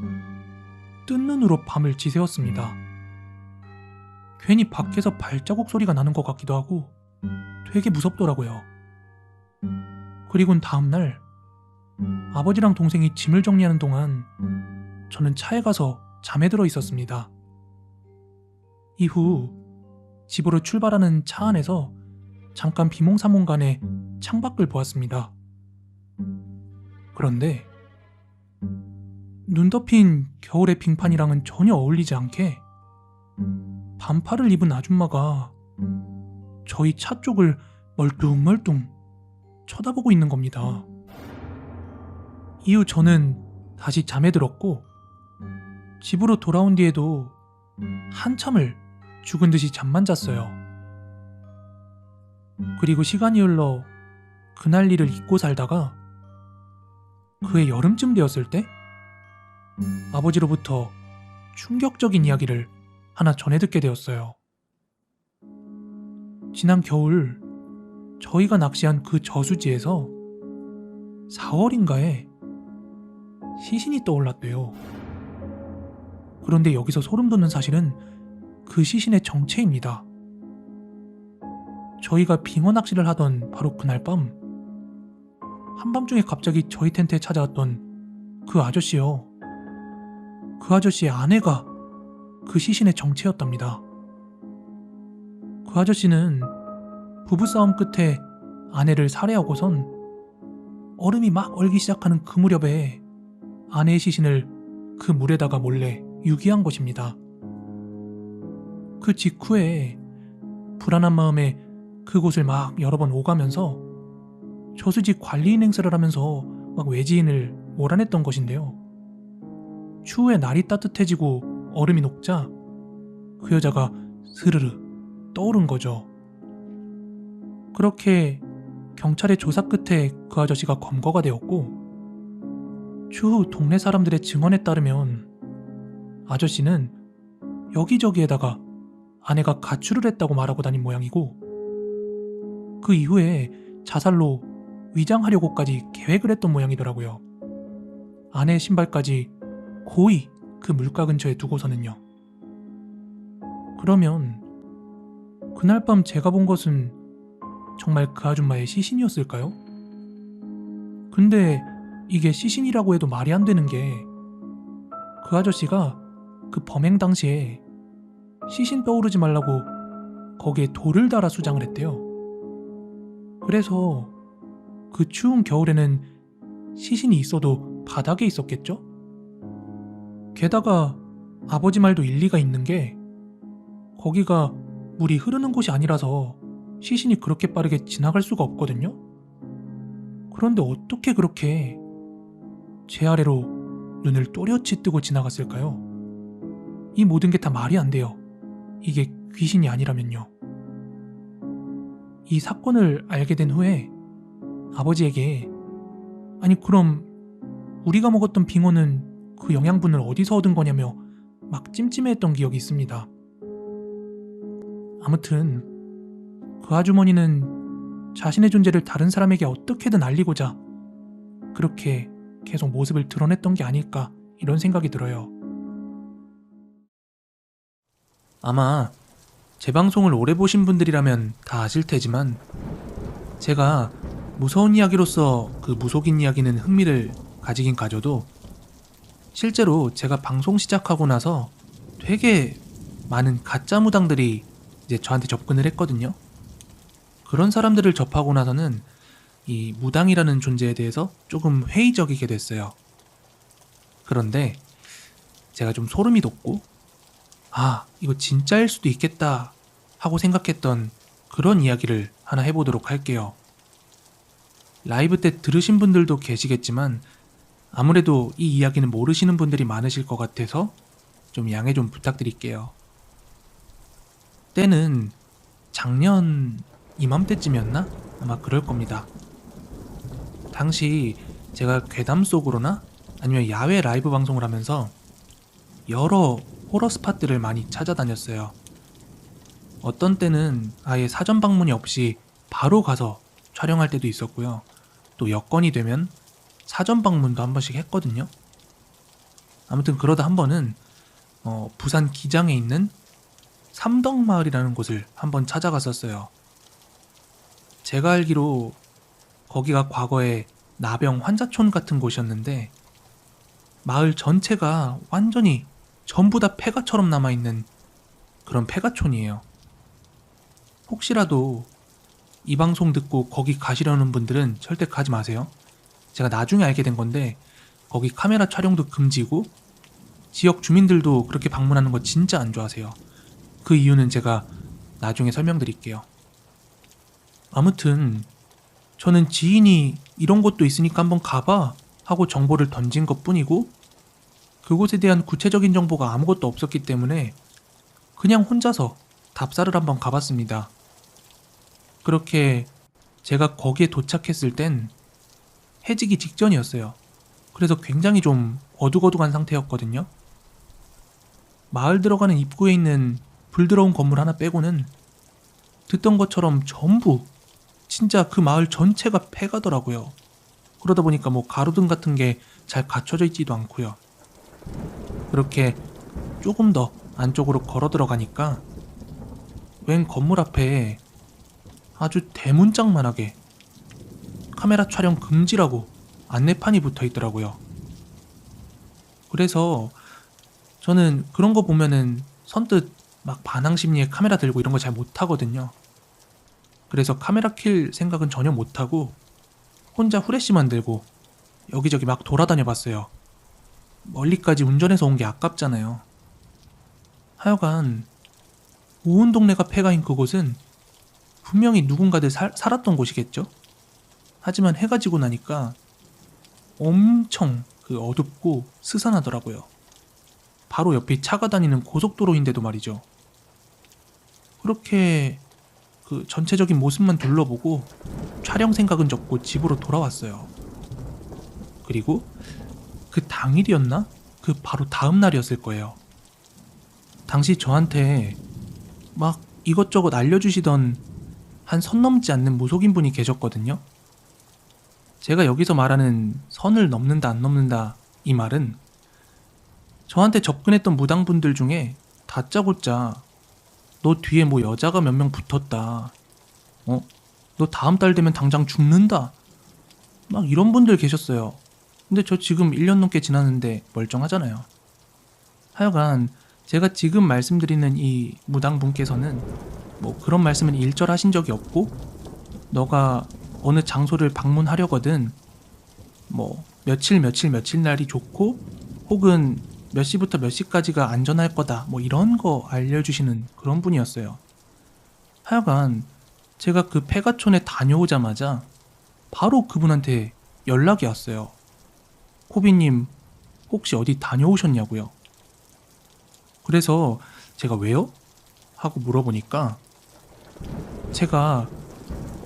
뜬 눈으로 밤을 지새웠습니다. 괜히 밖에서 발자국 소리가 나는 것 같기도 하고 되게 무섭더라고요. 그리고는 다음날 아버지랑 동생이 짐을 정리하는 동안 저는 차에 가서 잠에 들어 있었습니다. 이후 집으로 출발하는 차 안에서 잠깐 비몽사몽간에 창밖을 보았습니다. 그런데 눈 덮인 겨울의 빙판이랑은 전혀 어울리지 않게 반팔을 입은 아줌마가 저희 차 쪽을 멀뚱멀뚱 쳐다보고 있는 겁니다. 이후 저는 다시 잠에 들었고 집으로 돌아온 뒤에도 한참을 죽은 듯이 잠만 잤어요. 그리고 시간이 흘러 그날 일을 잊고 살다가 그해 여름쯤 되었을 때 아버지로부터 충격적인 이야기를 하나 전해 듣게 되었어요. 지난 겨울 저희가 낚시한 그 저수지에서 4월인가에 시신이 떠올랐대요. 그런데 여기서 소름 돋는 사실은 그 시신의 정체입니다. 저희가 빙어 낚시를 하던 바로 그날 밤 한밤중에 갑자기 저희 텐트에 찾아왔던 그 아저씨요. 그 아저씨의 아내가 그 시신의 정체였답니다. 그 아저씨는 부부싸움 끝에 아내를 살해하고선 얼음이 막 얼기 시작하는 그 무렵에 아내의 시신을 그 물에다가 몰래 유기한 것입니다. 그 직후에 불안한 마음에 그곳을 막 여러 번 오가면서 저수지 관리인 행세를 하면서 막 외지인을 몰아냈던 것인데요. 추후에 날이 따뜻해지고 얼음이 녹자 그 여자가 스르르 떠오른 거죠. 그렇게 경찰의 조사 끝에 그 아저씨가 검거가 되었고, 추후 동네 사람들의 증언에 따르면 아저씨는 여기저기에다가 아내가 가출을 했다고 말하고 다닌 모양이고, 그 이후에 자살로 위장하려고까지 계획을 했던 모양이더라고요. 아내의 신발까지 고의 그 물가 근처에 두고서는요. 그러면 그날 밤 제가 본 것은 정말 그 아줌마의 시신이었을까요? 근데 이게 시신이라고 해도 말이 안 되는 게, 그 아저씨가 그 범행 당시에 시신 떠오르지 말라고 거기에 돌을 달아 수장을 했대요. 그래서 그 추운 겨울에는 시신이 있어도 바닥에 있었겠죠? 게다가 아버지 말도 일리가 있는 게, 거기가 물이 흐르는 곳이 아니라서 시신이 그렇게 빠르게 지나갈 수가 없거든요? 그런데 어떻게 그렇게 제 아래로 눈을 또렷이 뜨고 지나갔을까요? 이 모든 게 다 말이 안 돼요. 이게 귀신이 아니라면요. 이 사건을 알게 된 후에 아버지에게, 아니 그럼 우리가 먹었던 빙어는 그 영양분을 어디서 얻은 거냐며 막 찜찜해했던 기억이 있습니다. 아무튼 그 아주머니는 자신의 존재를 다른 사람에게 어떻게든 알리고자 그렇게 계속 모습을 드러냈던 게 아닐까, 이런 생각이 들어요. 아마 제 방송을 오래 보신 분들이라면 다 아실 테지만, 제가 무서운 이야기로서 그 무속인 이야기는 흥미를 가지긴 가져도 실제로 제가 방송 시작하고 나서 되게 많은 가짜 무당들이 이제 저한테 접근을 했거든요. 그런 사람들을 접하고 나서는 이 무당이라는 존재에 대해서 조금 회의적이게 됐어요. 그런데 제가 좀 소름이 돋고, 아, 이거 진짜일 수도 있겠다 하고 생각했던 그런 이야기를 하나 해보도록 할게요. 라이브 때 들으신 분들도 계시겠지만 아무래도 이 이야기는 모르시는 분들이 많으실 것 같아서 좀 양해 좀 부탁드릴게요. 때는 작년 이맘때쯤이었나? 아마 그럴 겁니다. 당시 제가 괴담 속으로나 아니면 야외 라이브 방송을 하면서 여러 호러 스팟들을 많이 찾아다녔어요. 어떤 때는 아예 사전 방문이 없이 바로 가서 촬영할 때도 있었고요. 또 여건이 되면 사전 방문도 한 번씩 했거든요. 아무튼 그러다 한 번은 부산 기장에 있는 삼덕마을이라는 곳을 한번 찾아갔었어요. 제가 알기로 거기가 과거에 나병 환자촌 같은 곳이었는데, 마을 전체가 완전히 전부 다 폐가처럼 남아있는 그런 폐가촌이에요. 혹시라도 이 방송 듣고 거기 가시려는 분들은 절대 가지 마세요. 제가 나중에 알게 된 건데 거기 카메라 촬영도 금지고 지역 주민들도 그렇게 방문하는 거 진짜 안 좋아하세요. 그 이유는 제가 나중에 설명드릴게요. 아무튼 저는 지인이 이런 곳도 있으니까 한번 가봐 하고 정보를 던진 것 뿐이고, 그곳에 대한 구체적인 정보가 아무것도 없었기 때문에 그냥 혼자서 답사를 한번 가봤습니다. 그렇게 제가 거기에 도착했을 땐 해지기 직전이었어요. 그래서 굉장히 좀 어둑어둑한 상태였거든요. 마을 들어가는 입구에 있는 불 들어온 건물 하나 빼고는 듣던 것처럼 전부 진짜 그 마을 전체가 폐가더라고요. 그러다 보니까 뭐 가로등 같은 게 잘 갖춰져 있지도 않고요. 그렇게 조금 더 안쪽으로 걸어 들어가니까 웬 건물 앞에 아주 대문짝만하게 카메라 촬영 금지라고 안내판이 붙어 있더라고요. 그래서 저는 그런 거 보면은 선뜻 막 반항 심리에 카메라 들고 이런 거 잘 못하거든요. 그래서 카메라 킬 생각은 전혀 못하고 혼자 후레쉬만 들고 여기저기 막 돌아다녀 봤어요. 멀리까지 운전해서 온 게 아깝잖아요. 하여간 온 동네가 폐가인 그곳은 분명히 누군가들 살았던 곳이겠죠? 하지만 해가 지고 나니까 엄청 어둡고 스산하더라고요. 바로 옆이 차가 다니는 고속도로인데도 말이죠. 그렇게 전체적인 모습만 둘러보고 촬영 생각은 접고 집으로 돌아왔어요. 그리고 그 당일이었나? 바로 다음 날이었을 거예요. 당시 저한테 막 이것저것 알려주시던 한 선 넘지 않는 무속인 분이 계셨거든요. 제가 여기서 말하는 선을 넘는다 안 넘는다 이 말은 저한테 접근했던 무당분들 중에 다짜고짜 너 뒤에 뭐 여자가 몇 명 붙었다. 너 다음 달 되면 당장 죽는다. 막 이런 분들 계셨어요. 근데 저 지금 1년 넘게 지났는데 멀쩡하잖아요. 하여간 제가 지금 말씀드리는 이 무당분께서는 뭐 그런 말씀은 일절하신 적이 없고 너가 어느 장소를 방문하려거든 뭐 며칠 날이 좋고 혹은 몇 시부터 몇 시까지가 안전할 거다 뭐 이런 거 알려주시는 그런 분이었어요. 하여간 제가 그 폐가촌에 다녀오자마자 바로 그분한테 연락이 왔어요. 코비님 혹시 어디 다녀오셨냐고요. 그래서 제가 왜요? 하고 물어보니까 제가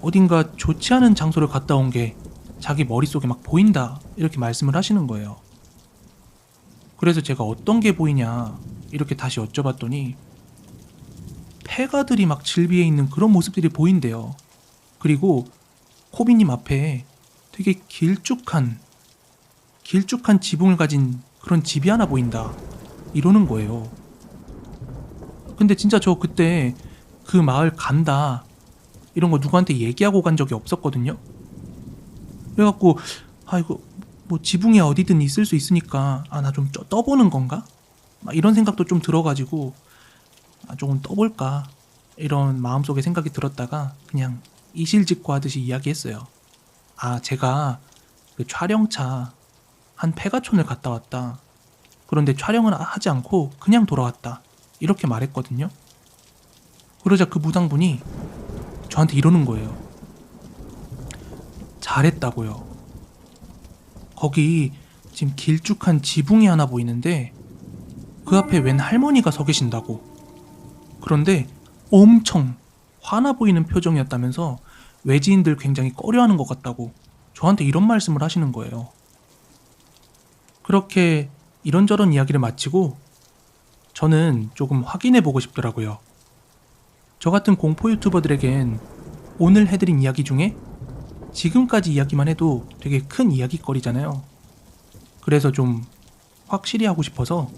어딘가 좋지 않은 장소를 갔다 온 게 자기 머릿속에 막 보인다 이렇게 말씀을 하시는 거예요. 그래서 제가 어떤 게 보이냐 이렇게 다시 여쭤봤더니 폐가들이 막 질비해 있는 그런 모습들이 보인대요. 그리고 코비님 앞에 되게 길쭉한 지붕을 가진 그런 집이 하나 보인다 이러는 거예요. 근데 진짜 저 그때 그 마을 간다 이런 거 누구한테 얘기하고 간 적이 없었거든요. 그래갖고 이거 뭐 지붕이 어디든 있을 수 있으니까 나 좀 떠보는 건가? 막 이런 생각도 좀 들어가지고 조금 떠볼까 이런 마음속에 생각이 들었다가 그냥 이실직고 하듯이 이야기했어요. 제가 그 촬영차 한 폐가촌을 갔다 왔다. 그런데 촬영은 하지 않고 그냥 돌아왔다. 이렇게 말했거든요. 그러자 그 무당분이 저한테 이러는 거예요. 잘했다고요. 거기 지금 길쭉한 지붕이 하나 보이는데 그 앞에 웬 할머니가 서 계신다고. 그런데 엄청 화나 보이는 표정이었다면서 외지인들 굉장히 꺼려하는 것 같다고 저한테 이런 말씀을 하시는 거예요. 그렇게 이런저런 이야기를 마치고 저는 조금 확인해 보고 싶더라고요. 저 같은 공포 유튜버들에겐 오늘 해드린 이야기 중에 지금까지 이야기만 해도 되게 큰 이야기거리잖아요. 그래서 좀 확실히 하고 싶어서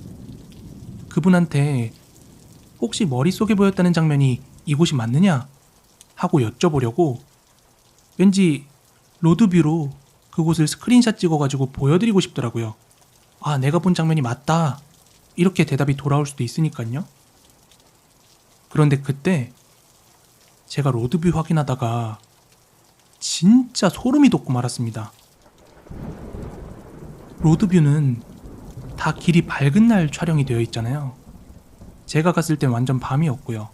그분한테 혹시 머릿속에 보였다는 장면이 이곳이 맞느냐 하고 여쭤보려고 왠지 로드뷰로 그곳을 스크린샷 찍어가지고 보여드리고 싶더라고요. 내가 본 장면이 맞다 이렇게 대답이 돌아올 수도 있으니까요. 그런데 그때 제가 로드뷰 확인하다가 진짜 소름이 돋고 말았습니다. 로드뷰는 다 길이 밝은 날 촬영이 되어 있잖아요. 제가 갔을 땐 완전 밤이었고요.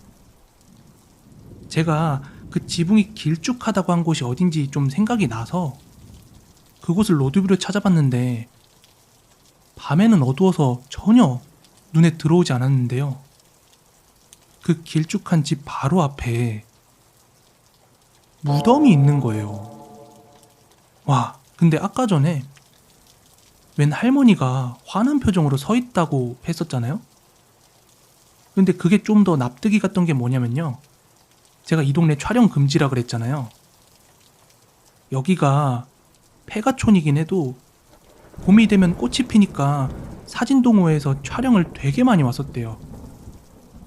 제가 그 지붕이 길쭉하다고 한 곳이 어딘지 좀 생각이 나서 그곳을 로드뷰로 찾아봤는데 밤에는 어두워서 전혀 눈에 들어오지 않았는데요. 그 길쭉한 집 바로 앞에 무덤이 있는 거예요. 와, 근데 아까 전에 웬 할머니가 화난 표정으로 서 있다고 했었잖아요? 근데 그게 좀 더 납득이 갔던 게 뭐냐면요. 제가 이 동네 촬영 금지라 그랬잖아요. 여기가 폐가촌이긴 해도 봄이 되면 꽃이 피니까 사진동호회에서 촬영을 되게 많이 왔었대요.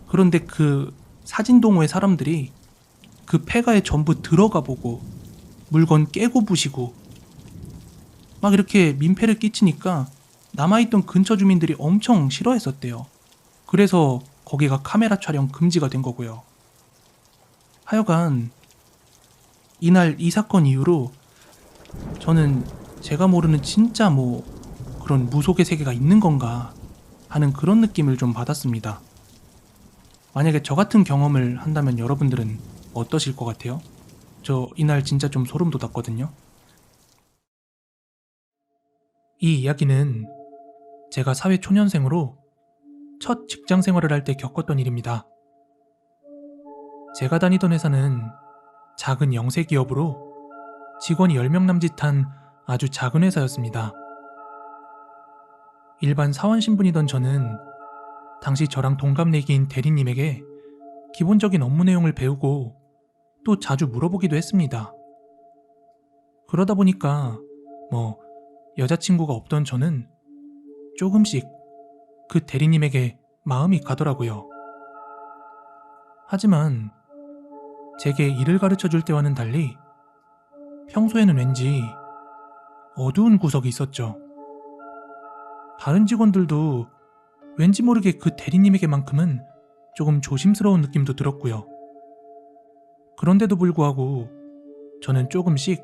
그런데 그 사진동호회 사람들이 그 폐가에 전부 들어가 보고 물건 깨고 부시고 막 이렇게 민폐를 끼치니까 남아있던 근처 주민들이 엄청 싫어했었대요. 그래서 거기가 카메라 촬영 금지가 된 거고요. 하여간 이날 이 사건 이후로 저는 제가 모르는 진짜 그런 무속의 세계가 있는 건가 하는 그런 느낌을 좀 받았습니다. 만약에 저 같은 경험을 한다면 여러분들은 어떠실 것 같아요? 저 이날 진짜 좀 소름 돋았거든요. 이 이야기는 제가 사회 초년생으로 첫 직장 생활을 할 때 겪었던 일입니다. 제가 다니던 회사는 작은 영세 기업으로 직원이 10명 남짓한 아주 작은 회사였습니다. 일반 사원 신분이던 저는 당시 저랑 동갑내기인 대리님에게 기본적인 업무 내용을 배우고 또 자주 물어보기도 했습니다. 그러다 보니까 여자친구가 없던 저는 조금씩 그 대리님에게 마음이 가더라고요. 하지만 제게 일을 가르쳐 줄 때와는 달리 평소에는 왠지 어두운 구석이 있었죠. 다른 직원들도 왠지 모르게 그 대리님에게만큼은 조금 조심스러운 느낌도 들었고요. 그런데도 불구하고 저는 조금씩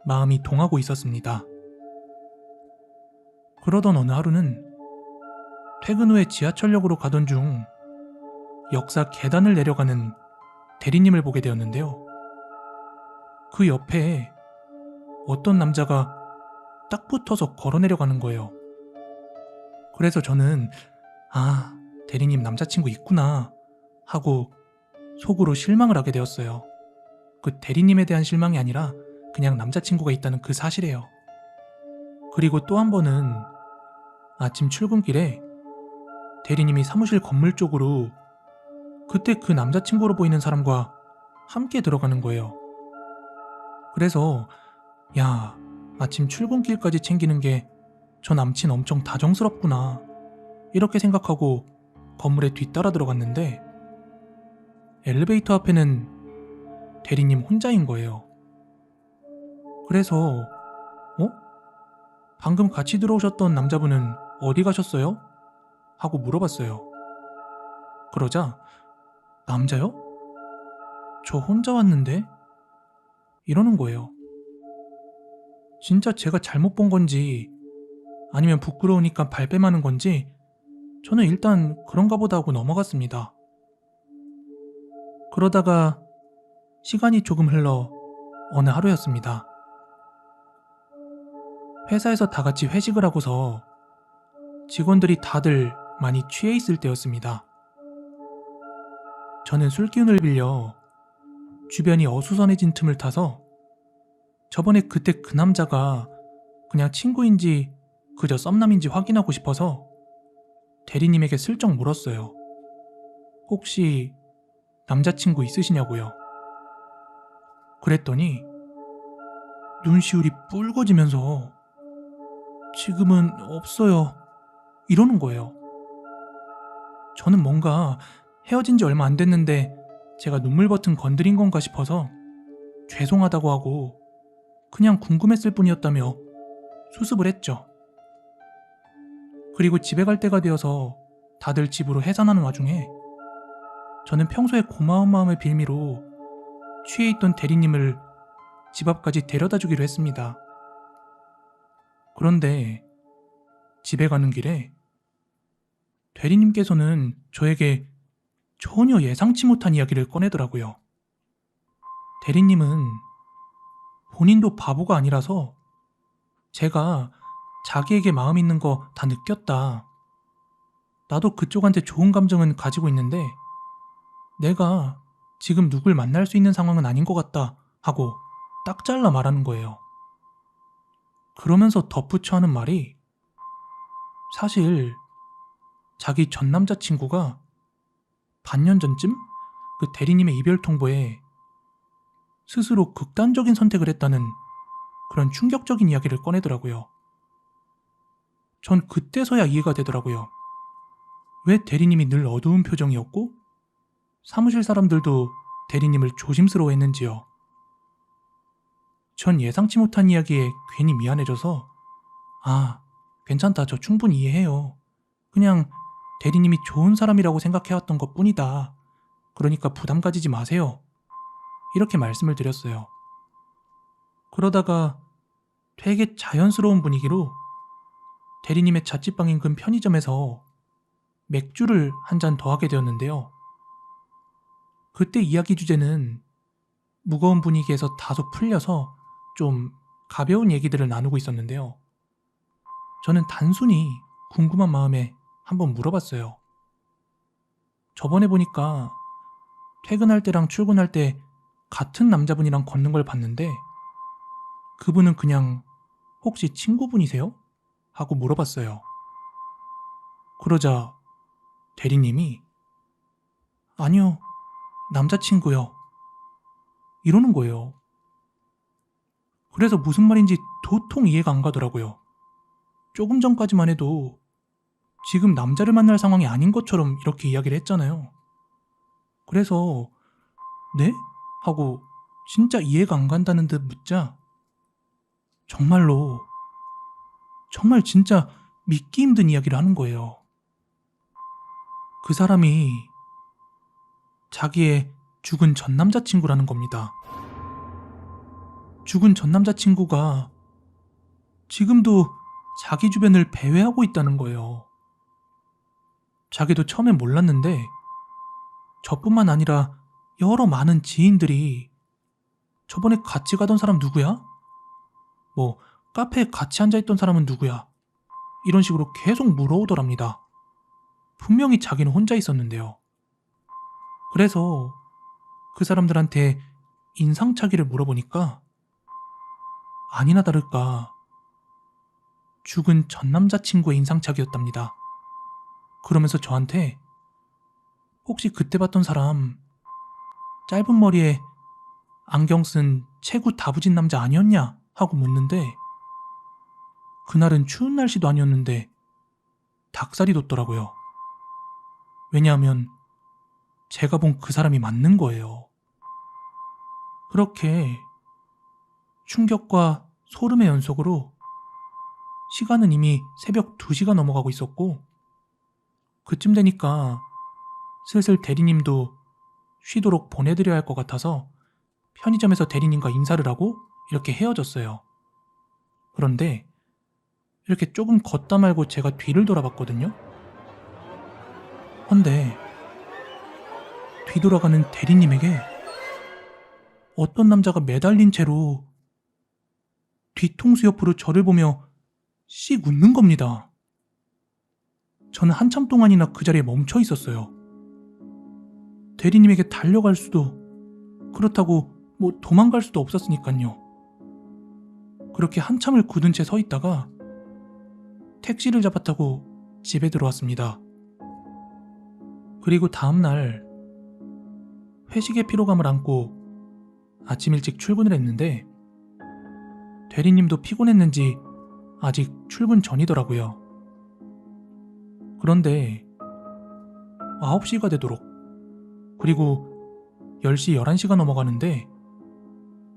마음이 동하고 있었습니다. 그러던 어느 하루는 퇴근 후에 지하철역으로 가던 중 역사 계단을 내려가는 대리님을 보게 되었는데요. 그 옆에 어떤 남자가 딱 붙어서 걸어 내려가는 거예요. 그래서 저는 대리님 남자친구 있구나 하고 속으로 실망을 하게 되었어요. 그 대리님에 대한 실망이 아니라 그냥 남자친구가 있다는 그 사실이에요. 그리고 또 한 번은 아침 출근길에 대리님이 사무실 건물 쪽으로 그때 그 남자친구로 보이는 사람과 함께 들어가는 거예요. 그래서 아침 출근길까지 챙기는 게 저 남친 엄청 다정스럽구나 이렇게 생각하고 건물에 뒤따라 들어갔는데 엘리베이터 앞에는 대리님 혼자인 거예요. 그래서 방금 같이 들어오셨던 남자분은 어디 가셨어요? 하고 물어봤어요. 그러자 남자요? 저 혼자 왔는데? 이러는 거예요. 진짜 제가 잘못 본 건지 아니면 부끄러우니까 발뺌하는 건지 저는 일단 그런가 보다 하고 넘어갔습니다. 그러다가 시간이 조금 흘러 어느 하루였습니다. 회사에서 다 같이 회식을 하고서 직원들이 다들 많이 취해 있을 때였습니다. 저는 술기운을 빌려 주변이 어수선해진 틈을 타서 저번에 그때 그 남자가 그냥 친구인지 그저 썸남인지 확인하고 싶어서 대리님에게 슬쩍 물었어요. 혹시 남자친구 있으시냐고요. 그랬더니 눈시울이 붉어지면서 지금은 없어요 이러는 거예요. 저는 뭔가 헤어진 지 얼마 안 됐는데 제가 눈물 버튼 건드린 건가 싶어서 죄송하다고 하고 그냥 궁금했을 뿐이었다며 수습을 했죠. 그리고 집에 갈 때가 되어서 다들 집으로 해산하는 와중에 저는 평소에 고마운 마음의 빌미로 취해 있던 대리님을 집 앞까지 데려다 주기로 했습니다. 그런데 집에 가는 길에 대리님께서는 저에게 전혀 예상치 못한 이야기를 꺼내더라고요. 대리님은 본인도 바보가 아니라서 제가 자기에게 마음 있는 거 다 느꼈다. 나도 그쪽한테 좋은 감정은 가지고 있는데 내가 지금 누굴 만날 수 있는 상황은 아닌 것 같다 하고 딱 잘라 말하는 거예요. 그러면서 덧붙여 하는 말이 사실 자기 전 남자친구가 반년 전쯤 그 대리님의 이별 통보에 스스로 극단적인 선택을 했다는 그런 충격적인 이야기를 꺼내더라고요. 전 그때서야 이해가 되더라고요. 왜 대리님이 늘 어두운 표정이었고 사무실 사람들도 대리님을 조심스러워했는지요. 전 예상치 못한 이야기에 괜히 미안해져서 괜찮다 저 충분히 이해해요. 그냥 대리님이 좋은 사람이라고 생각해왔던 것 뿐이다. 그러니까 부담 가지지 마세요. 이렇게 말씀을 드렸어요. 그러다가 되게 자연스러운 분위기로 대리님의 자취방 인근 편의점에서 맥주를 한 잔 더 하게 되었는데요. 그때 이야기 주제는 무거운 분위기에서 다소 풀려서 좀 가벼운 얘기들을 나누고 있었는데요. 저는 단순히 궁금한 마음에 한번 물어봤어요. 저번에 보니까 퇴근할 때랑 출근할 때 같은 남자분이랑 걷는 걸 봤는데 그분은 그냥 혹시 친구분이세요? 하고 물어봤어요. 그러자 대리님이 아니요, 남자친구요. 이러는 거예요. 그래서 무슨 말인지 도통 이해가 안 가더라고요. 조금 전까지만 해도 지금 남자를 만날 상황이 아닌 것처럼 이렇게 이야기를 했잖아요. 그래서 네? 하고 진짜 이해가 안 간다는 듯 묻자 정말 진짜 믿기 힘든 이야기를 하는 거예요. 그 사람이 자기의 죽은 전 남자친구라는 겁니다. 죽은 전 남자친구가 지금도 자기 주변을 배회하고 있다는 거예요. 자기도 처음엔 몰랐는데 저뿐만 아니라 여러 많은 지인들이 저번에 같이 가던 사람 누구야? 뭐 카페에 같이 앉아있던 사람은 누구야? 이런 식으로 계속 물어오더랍니다. 분명히 자기는 혼자 있었는데요. 그래서 그 사람들한테 인상착의를 물어보니까 아니나 다를까 죽은 전 남자친구의 인상착의였답니다. 그러면서 저한테 혹시 그때 봤던 사람 짧은 머리에 안경 쓴 체구 다부진 남자 아니었냐? 하고 묻는데 그날은 추운 날씨도 아니었는데 닭살이 돋더라고요. 왜냐하면 제가 본 그 사람이 맞는 거예요. 그렇게 충격과 소름의 연속으로 시간은 이미 새벽 2시가 넘어가고 있었고 그쯤 되니까 슬슬 대리님도 쉬도록 보내드려야 할 것 같아서 편의점에서 대리님과 인사를 하고 이렇게 헤어졌어요. 그런데 이렇게 조금 걷다 말고 제가 뒤를 돌아봤거든요. 헌데 뒤돌아가는 대리님에게 어떤 남자가 매달린 채로 뒤통수 옆으로 저를 보며 씩 웃는 겁니다. 저는 한참 동안이나 그 자리에 멈춰 있었어요. 대리님에게 달려갈 수도 그렇다고 뭐 도망갈 수도 없었으니까요. 그렇게 한참을 굳은 채 서 있다가 택시를 잡아 타고 집에 들어왔습니다. 그리고 다음날 회식의 피로감을 안고 아침 일찍 출근을 했는데 대리님도 피곤했는지 아직 출근 전이더라고요. 그런데 9시가 되도록 그리고 10시, 11시가 넘어가는데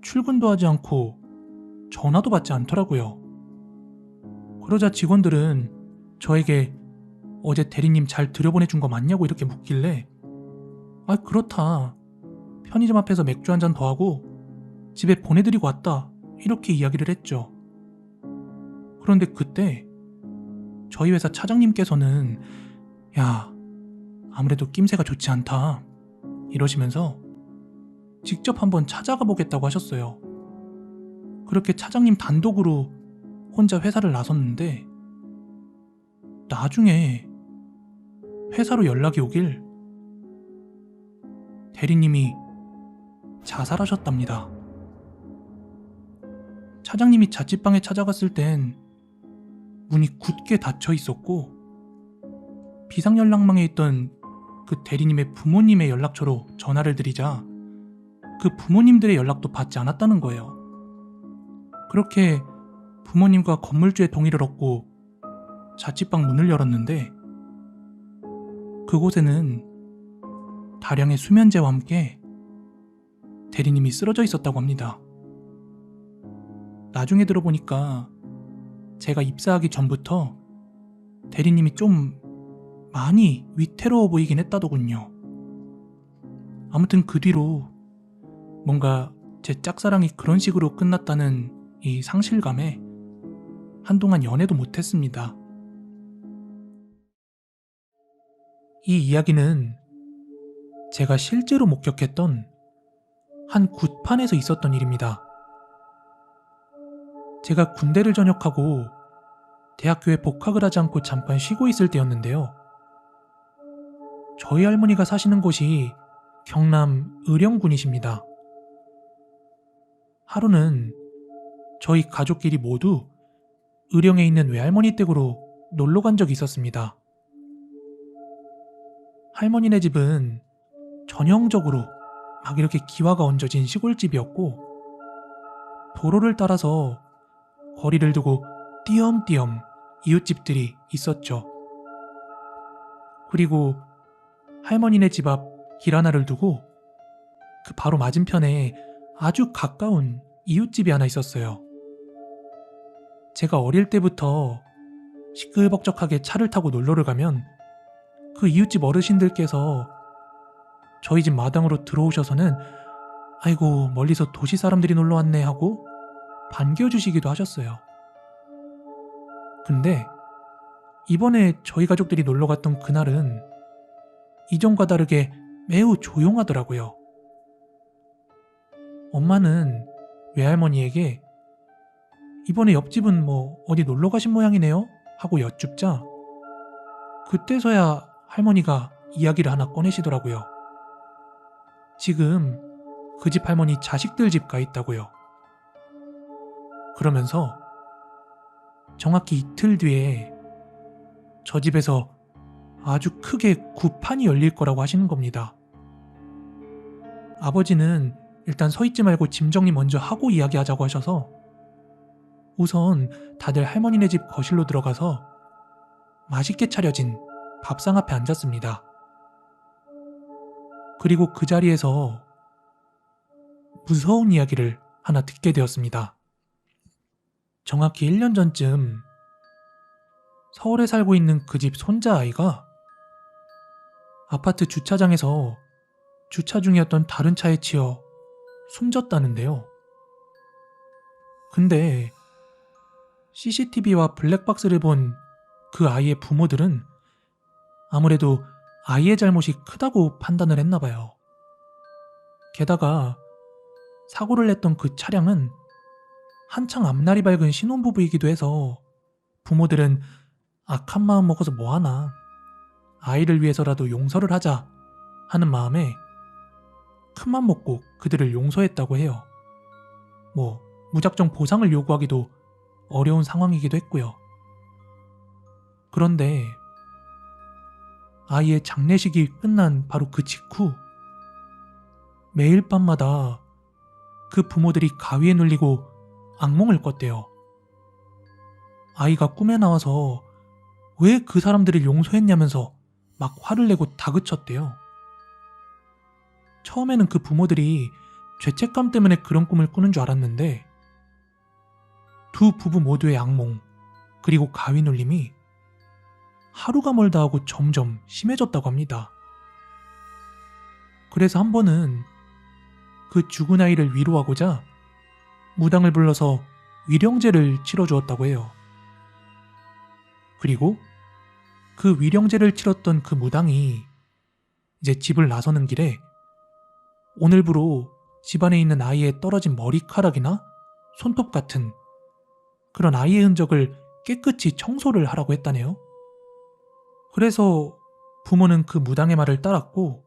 출근도 하지 않고 전화도 받지 않더라고요. 그러자 직원들은 저에게 어제 대리님 잘 들여보내준 거 맞냐고 이렇게 묻길래 아 그렇다. 편의점 앞에서 맥주 한 잔 더 하고 집에 보내드리고 왔다. 이렇게 이야기를 했죠. 그런데 그때 저희 회사 차장님께서는 야 아무래도 낌새가 좋지 않다 이러시면서 직접 한번 찾아가 보겠다고 하셨어요. 그렇게 차장님 단독으로 혼자 회사를 나섰는데 나중에 회사로 연락이 오길 대리님이 자살하셨답니다. 차장님이 자취방에 찾아갔을 땐 문이 굳게 닫혀 있었고 비상연락망에 있던 그 대리님의 부모님의 연락처로 전화를 드리자 그 부모님들의 연락도 받지 않았다는 거예요. 그렇게 부모님과 건물주의 동의를 얻고 자취방 문을 열었는데 그곳에는 다량의 수면제와 함께 대리님이 쓰러져 있었다고 합니다. 나중에 들어보니까 제가 입사하기 전부터 대리님이 좀 많이 위태로워 보이긴 했다더군요. 아무튼 그 뒤로 뭔가 제 짝사랑이 그런 식으로 끝났다는 이 상실감에 한동안 연애도 못했습니다. 이 이야기는 제가 실제로 목격했던 한 굿판에서 있었던 일입니다. 제가 군대를 전역하고 대학교에 복학을 하지 않고 잠깐 쉬고 있을 때였는데요. 저희 할머니가 사시는 곳이 경남 의령군이십니다. 하루는 저희 가족끼리 모두 의령에 있는 외할머니 댁으로 놀러 간 적이 있었습니다. 할머니네 집은 전형적으로 막 이렇게 기와가 얹어진 시골집이었고, 도로를 따라서 거리를 두고 띄엄띄엄 이웃집들이 있었죠. 그리고 할머니네 집 앞 길 하나를 두고 그 바로 맞은편에 아주 가까운 이웃집이 하나 있었어요. 제가 어릴 때부터 시끌벅적하게 차를 타고 놀러를 가면 그 이웃집 어르신들께서 저희 집 마당으로 들어오셔서는 아이고 멀리서 도시 사람들이 놀러 왔네 하고 반겨주시기도 하셨어요. 근데 이번에 저희 가족들이 놀러 갔던 그날은 이전과 다르게 매우 조용하더라고요. 엄마는 외할머니에게 이번에 옆집은 뭐 어디 놀러 가신 모양이네요 하고 여쭙자 그때서야 할머니가 이야기를 하나 꺼내시더라고요. 지금 그 집 할머니 자식들 집 가 있다고요. 그러면서 정확히 이틀 뒤에 저 집에서 아주 크게 굿판이 열릴 거라고 하시는 겁니다. 아버지는 일단 서 있지 말고 짐 정리 먼저 하고 이야기하자고 하셔서 우선 다들 할머니네 집 거실로 들어가서 맛있게 차려진 밥상 앞에 앉았습니다. 그리고 그 자리에서 무서운 이야기를 하나 듣게 되었습니다. 정확히 1년 전쯤 서울에 살고 있는 그 집 손자아이가 아파트 주차장에서 주차 중이었던 다른 차에 치여 숨졌다는데요. 근데 CCTV와 블랙박스를 본 그 아이의 부모들은 아무래도 아이의 잘못이 크다고 판단을 했나봐요. 게다가 사고를 냈던 그 차량은 한창 앞날이 밝은 신혼부부이기도 해서 부모들은 악한 마음 먹어서 뭐하나 아이를 위해서라도 용서를 하자 하는 마음에 큰맘 먹고 그들을 용서했다고 해요. 뭐 무작정 보상을 요구하기도 어려운 상황이기도 했고요. 그런데 아이의 장례식이 끝난 바로 그 직후 매일 밤마다 그 부모들이 가위에 눌리고 악몽을 꿨대요. 아이가 꿈에 나와서 왜 그 사람들을 용서했냐면서 막 화를 내고 다그쳤대요. 처음에는 그 부모들이 죄책감 때문에 그런 꿈을 꾸는 줄 알았는데 두 부부 모두의 악몽 그리고 가위 눌림이 하루가 멀다 하고 점점 심해졌다고 합니다. 그래서 한 번은 그 죽은 아이를 위로하고자 무당을 불러서 위령제를 치러주었다고 해요. 그리고 그 위령제를 치렀던 그 무당이 이제 집을 나서는 길에 오늘부로 집안에 있는 아이의 떨어진 머리카락이나 손톱 같은 그런 아이의 흔적을 깨끗이 청소를 하라고 했다네요. 그래서 부모는 그 무당의 말을 따랐고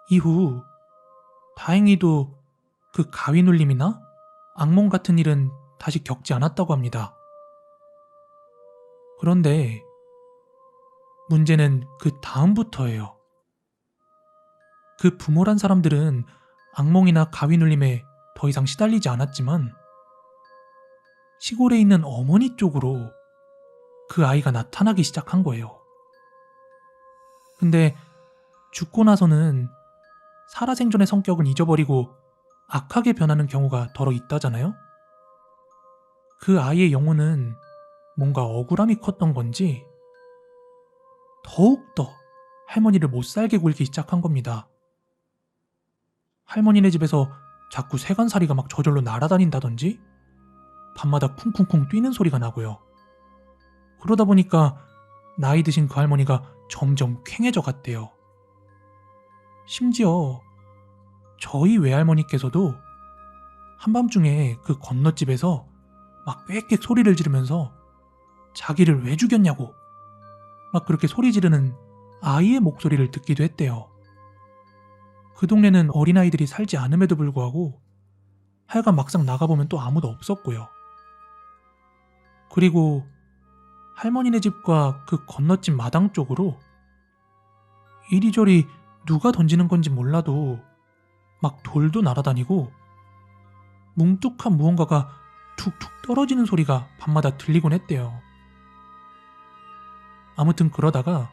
이후 다행히도 그 가위 눌림이나 악몽 같은 일은 다시 겪지 않았다고 합니다. 그런데 문제는 그 다음부터예요. 그 부모란 사람들은 악몽이나 가위 눌림에 더 이상 시달리지 않았지만 시골에 있는 어머니 쪽으로 그 아이가 나타나기 시작한 거예요. 근데 죽고 나서는 살아생전의 성격을 잊어버리고 악하게 변하는 경우가 더러 있다잖아요? 그 아이의 영혼은 뭔가 억울함이 컸던 건지 더욱더 할머니를 못살게 굴기 시작한 겁니다. 할머니네 집에서 자꾸 세간살이가 막 저절로 날아다닌다든지 밤마다 쿵쿵쿵 뛰는 소리가 나고요. 그러다 보니까 나이 드신 그 할머니가 점점 퀭해져 갔대요. 심지어 저희 외할머니께서도 한밤중에 그 건너집에서 막 꽥꽥 소리를 지르면서 자기를 왜 죽였냐고 막 그렇게 소리 지르는 아이의 목소리를 듣기도 했대요. 그 동네는 어린아이들이 살지 않음에도 불구하고 하여간 막상 나가보면 또 아무도 없었고요. 그리고 할머니네 집과 그 건너집 마당 쪽으로 이리저리 누가 던지는 건지 몰라도 막 돌도 날아다니고 뭉툭한 무언가가 툭툭 떨어지는 소리가 밤마다 들리곤 했대요. 아무튼 그러다가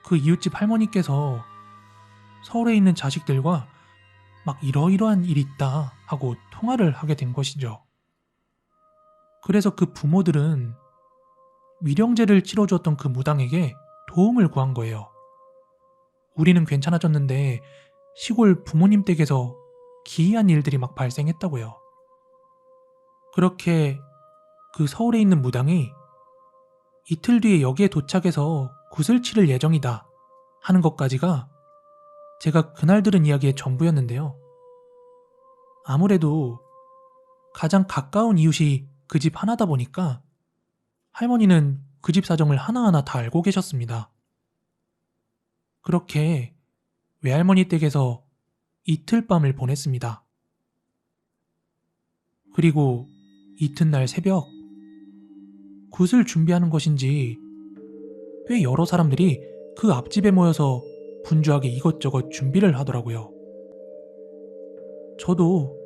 그 이웃집 할머니께서 서울에 있는 자식들과 막 이러이러한 일이 있다 하고 통화를 하게 된 것이죠. 그래서 그 부모들은 위령제를 치러주었던 그 무당에게 도움을 구한 거예요. 우리는 괜찮아졌는데 시골 부모님 댁에서 기이한 일들이 막 발생했다고요. 그렇게 그 서울에 있는 무당이 이틀 뒤에 여기에 도착해서 굿을 치를 예정이다 하는 것까지가 제가 그날 들은 이야기의 전부였는데요. 아무래도 가장 가까운 이웃이 그 집 하나다 보니까 할머니는 그 집 사정을 하나하나 다 알고 계셨습니다. 그렇게 외할머니 댁에서 이틀 밤을 보냈습니다. 그리고 이튿날 새벽, 굿을 준비하는 것인지 꽤 여러 사람들이 그 앞집에 모여서 분주하게 이것저것 준비를 하더라고요. 저도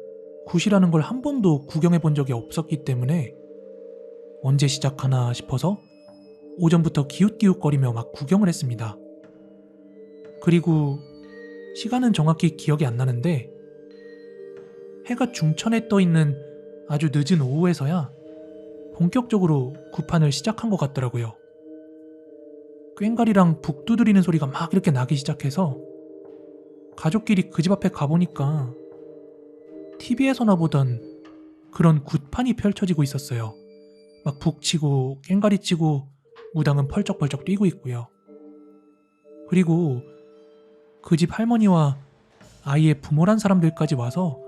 굿이라는 걸 한 번도 구경해 본 적이 없었기 때문에 언제 시작하나 싶어서 오전부터 기웃기웃거리며 막 구경을 했습니다. 그리고 시간은 정확히 기억이 안 나는데 해가 중천에 떠 있는 아주 늦은 오후에서야 본격적으로 굿판을 시작한 것 같더라고요. 꽹과리랑 북 두드리는 소리가 막 이렇게 나기 시작해서 가족끼리 그 집 앞에 가보니까 TV에서나 보던 그런 굿판이 펼쳐지고 있었어요. 막 북치고 꽹과리 치고 무당은 펄쩍펄쩍 뛰고 있고요. 그리고 그 집 할머니와 아이의 부모란 사람들까지 와서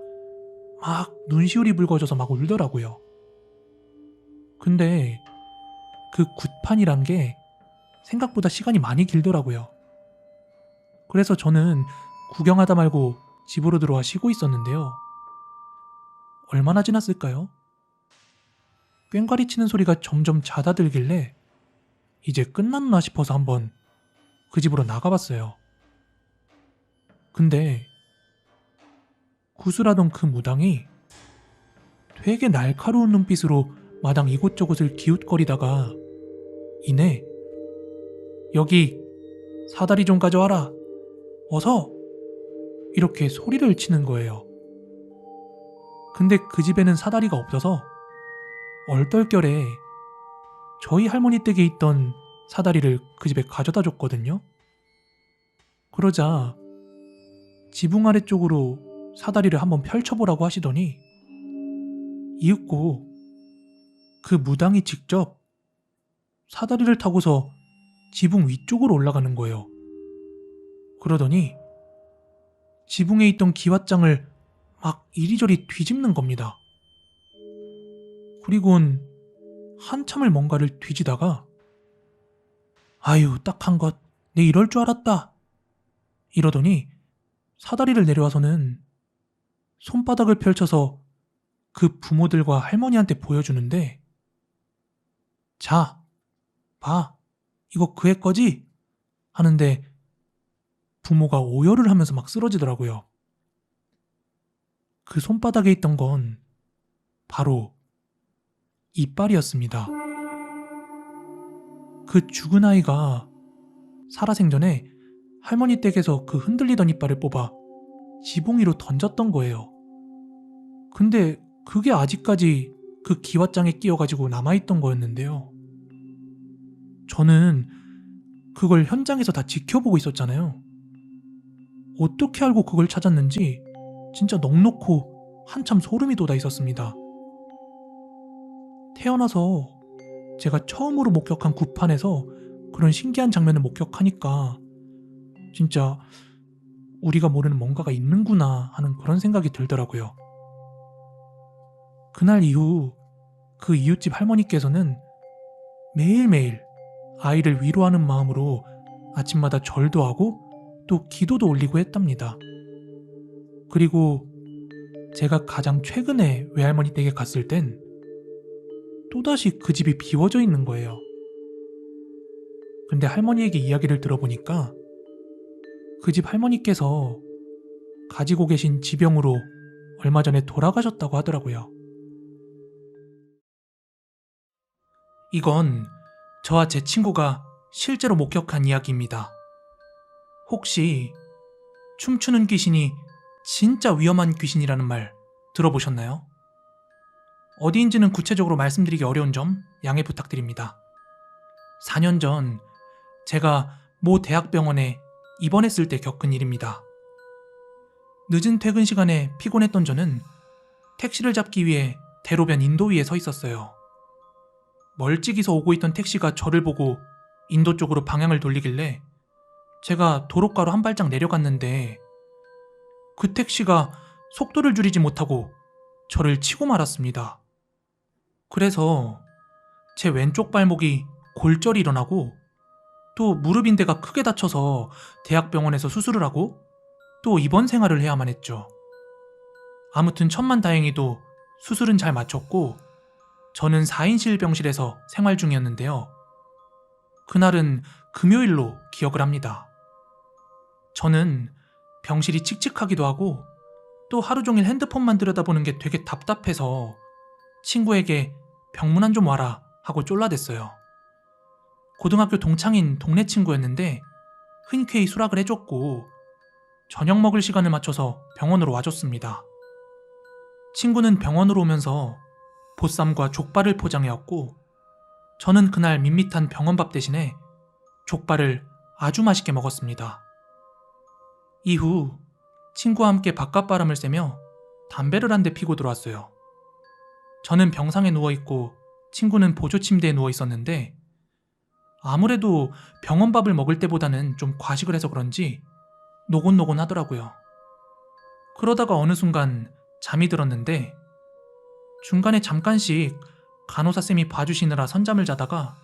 막 눈시울이 붉어져서 막 울더라고요. 근데 그 굿판이란 게 생각보다 시간이 많이 길더라고요. 그래서 저는 구경하다 말고 집으로 들어와 쉬고 있었는데요. 얼마나 지났을까요? 꽹과리 치는 소리가 점점 잦아들길래 이제 끝났나 싶어서 한번 그 집으로 나가봤어요. 근데 구슬하던 그 무당이 되게 날카로운 눈빛으로 마당 이곳저곳을 기웃거리다가 이내 여기 사다리 좀 가져와라 어서 이렇게 소리를 치는 거예요. 근데 그 집에는 사다리가 없어서 얼떨결에 저희 할머니 댁에 있던 사다리를 그 집에 가져다 줬거든요. 그러자 지붕 아래쪽으로 사다리를 한번 펼쳐보라고 하시더니 이윽고 그 무당이 직접 사다리를 타고서 지붕 위쪽으로 올라가는 거예요. 그러더니 지붕에 있던 기왓장을 막 이리저리 뒤집는 겁니다. 그리곤 한참을 뭔가를 뒤지다가 아유 딱한 것, 내 이럴 줄 알았다 이러더니 사다리를 내려와서는 손바닥을 펼쳐서 그 부모들과 할머니한테 보여주는데 자, 봐, 이거 그애 거지? 하는데 부모가 오열을 하면서 막 쓰러지더라고요. 그 손바닥에 있던 건 바로 이빨이었습니다. 그 죽은 아이가 살아생전에 할머니 댁에서 그 흔들리던 이빨을 뽑아 지붕 위로 던졌던 거예요. 근데 그게 아직까지 그 기왓장에 끼어가지고 남아있던 거였는데요. 저는 그걸 현장에서 다 지켜보고 있었잖아요. 어떻게 알고 그걸 찾았는지 진짜 넋놓고 한참 소름이 돋아 있었습니다. 태어나서 제가 처음으로 목격한 구판에서 그런 신기한 장면을 목격하니까 진짜 우리가 모르는 뭔가가 있는구나 하는 그런 생각이 들더라고요. 그날 이후 그 이웃집 할머니께서는 매일매일 아이를 위로하는 마음으로 아침마다 절도 하고 또 기도도 올리고 했답니다. 그리고 제가 가장 최근에 외할머니 댁에 갔을 땐 또다시 그 집이 비워져 있는 거예요. 근데 할머니에게 이야기를 들어보니까 그 집 할머니께서 가지고 계신 지병으로 얼마 전에 돌아가셨다고 하더라고요. 이건 저와 제 친구가 실제로 목격한 이야기입니다. 혹시 춤추는 귀신이 진짜 위험한 귀신이라는 말 들어보셨나요? 어디인지는 구체적으로 말씀드리기 어려운 점 양해 부탁드립니다. 4년 전 제가 모 대학병원에 입원했을 때 겪은 일입니다. 늦은 퇴근 시간에 피곤했던 저는 택시를 잡기 위해 대로변 인도위에 서 있었어요. 멀찍이서 오고 있던 택시가 저를 보고 인도 쪽으로 방향을 돌리길래 제가 도로가로 한 발짝 내려갔는데 그 택시가 속도를 줄이지 못하고 저를 치고 말았습니다. 그래서 제 왼쪽 발목이 골절이 일어나고 또 무릎 인대가 크게 다쳐서 대학병원에서 수술을 하고 또 입원 생활을 해야만 했죠. 아무튼 천만다행히도 수술은 잘 마쳤고 저는 4인실 병실에서 생활 중이었는데요. 그날은 금요일로 기억을 합니다. 저는 병실이 칙칙하기도 하고 또 하루 종일 핸드폰만 들여다보는 게 되게 답답해서 친구에게 병문안 좀 와라 하고 쫄라댔어요. 고등학교 동창인 동네 친구였는데 흔쾌히 수락을 해줬고 저녁 먹을 시간을 맞춰서 병원으로 와줬습니다. 친구는 병원으로 오면서 보쌈과 족발을 포장해왔고 저는 그날 밋밋한 병원밥 대신에 족발을 아주 맛있게 먹었습니다. 이후 친구와 함께 바깥바람을 쐬며 담배를 한 대 피고 들어왔어요. 저는 병상에 누워있고 친구는 보조침대에 누워있었는데 아무래도 병원밥을 먹을 때보다는 좀 과식을 해서 그런지 노곤노곤하더라고요. 그러다가 어느 순간 잠이 들었는데 중간에 잠깐씩 간호사쌤이 봐주시느라 선잠을 자다가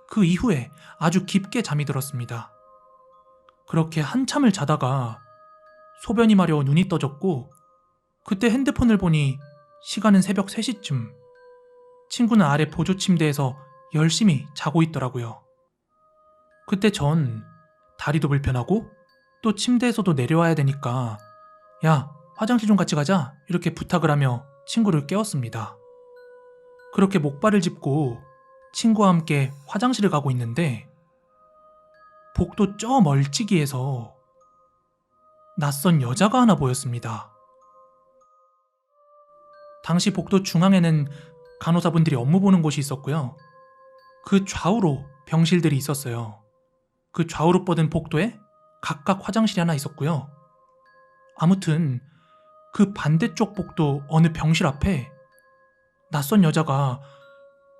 그 이후에 아주 깊게 잠이 들었습니다. 그렇게 한참을 자다가 소변이 마려 눈이 떠졌고 그때 핸드폰을 보니 시간은 새벽 3시쯤. 친구는 아래 보조 침대에서 열심히 자고 있더라고요. 그때 전 다리도 불편하고 또 침대에서도 내려와야 되니까 야, 화장실 좀 같이 가자 이렇게 부탁을 하며 친구를 깨웠습니다. 그렇게 목발을 짚고 친구와 함께 화장실을 가고 있는데 복도 저 멀찍이에서 낯선 여자가 하나 보였습니다. 당시 복도 중앙에는 간호사분들이 업무 보는 곳이 있었고요. 그 좌우로 병실들이 있었어요. 그 좌우로 뻗은 복도에 각각 화장실이 하나 있었고요. 아무튼 그 반대쪽 복도 어느 병실 앞에 낯선 여자가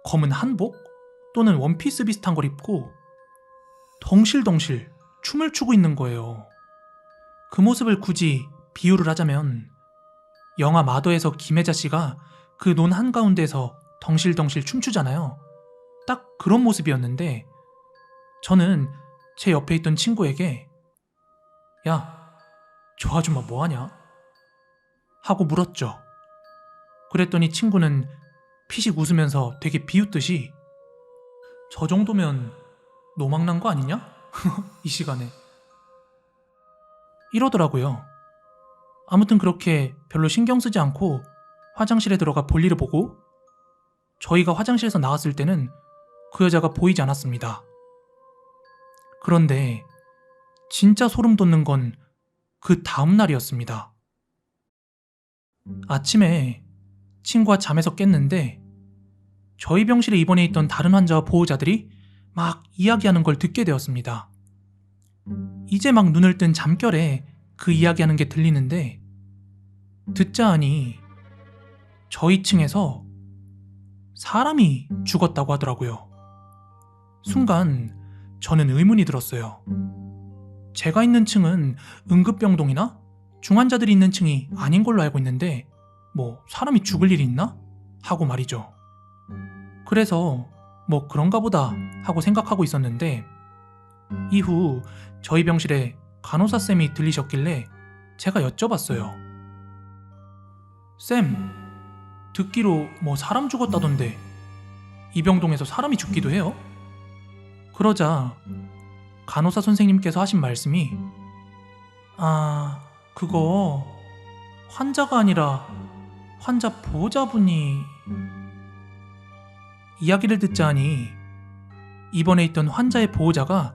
검은 한복 또는 원피스 비슷한 걸 입고 덩실덩실 춤을 추고 있는 거예요. 그 모습을 굳이 비유를 하자면 영화 마더에서 김혜자 씨가 그 논 한가운데에서 덩실덩실 춤추잖아요. 딱 그런 모습이었는데 저는 제 옆에 있던 친구에게 야, 저 아줌마 뭐하냐? 하고 물었죠. 그랬더니 친구는 피식 웃으면서 되게 비웃듯이 저 정도면 노망난 거 아니냐? 이 시간에 이러더라고요. 아무튼 그렇게 별로 신경 쓰지 않고 화장실에 들어가 볼일을 보고 저희가 화장실에서 나왔을 때는 그 여자가 보이지 않았습니다. 그런데 진짜 소름 돋는 건 그 다음 날이었습니다. 아침에 친구와 잠에서 깼는데 저희 병실에 입원해 있던 다른 환자와 보호자들이 막 이야기하는 걸 듣게 되었습니다. 이제 막 눈을 뜬 잠결에 그 이야기하는 게 들리는데 듣자 하니 저희 층에서 사람이 죽었다고 하더라고요. 순간 저는 의문이 들었어요. 제가 있는 층은 응급병동이나 중환자들이 있는 층이 아닌 걸로 알고 있는데 뭐 사람이 죽을 일이 있나? 하고 말이죠. 그래서 뭐 그런가 보다 하고 생각하고 있었는데 이후 저희 병실에 간호사쌤이 들리셨길래 제가 여쭤봤어요. 쌤, 듣기로 뭐 사람 죽었다던데 이 병동에서 사람이 죽기도 해요? 그러자 간호사 선생님께서 하신 말씀이 그거 환자가 아니라 환자 보호자분이 이야기를 듣자 하니 입원해 있던 환자의 보호자가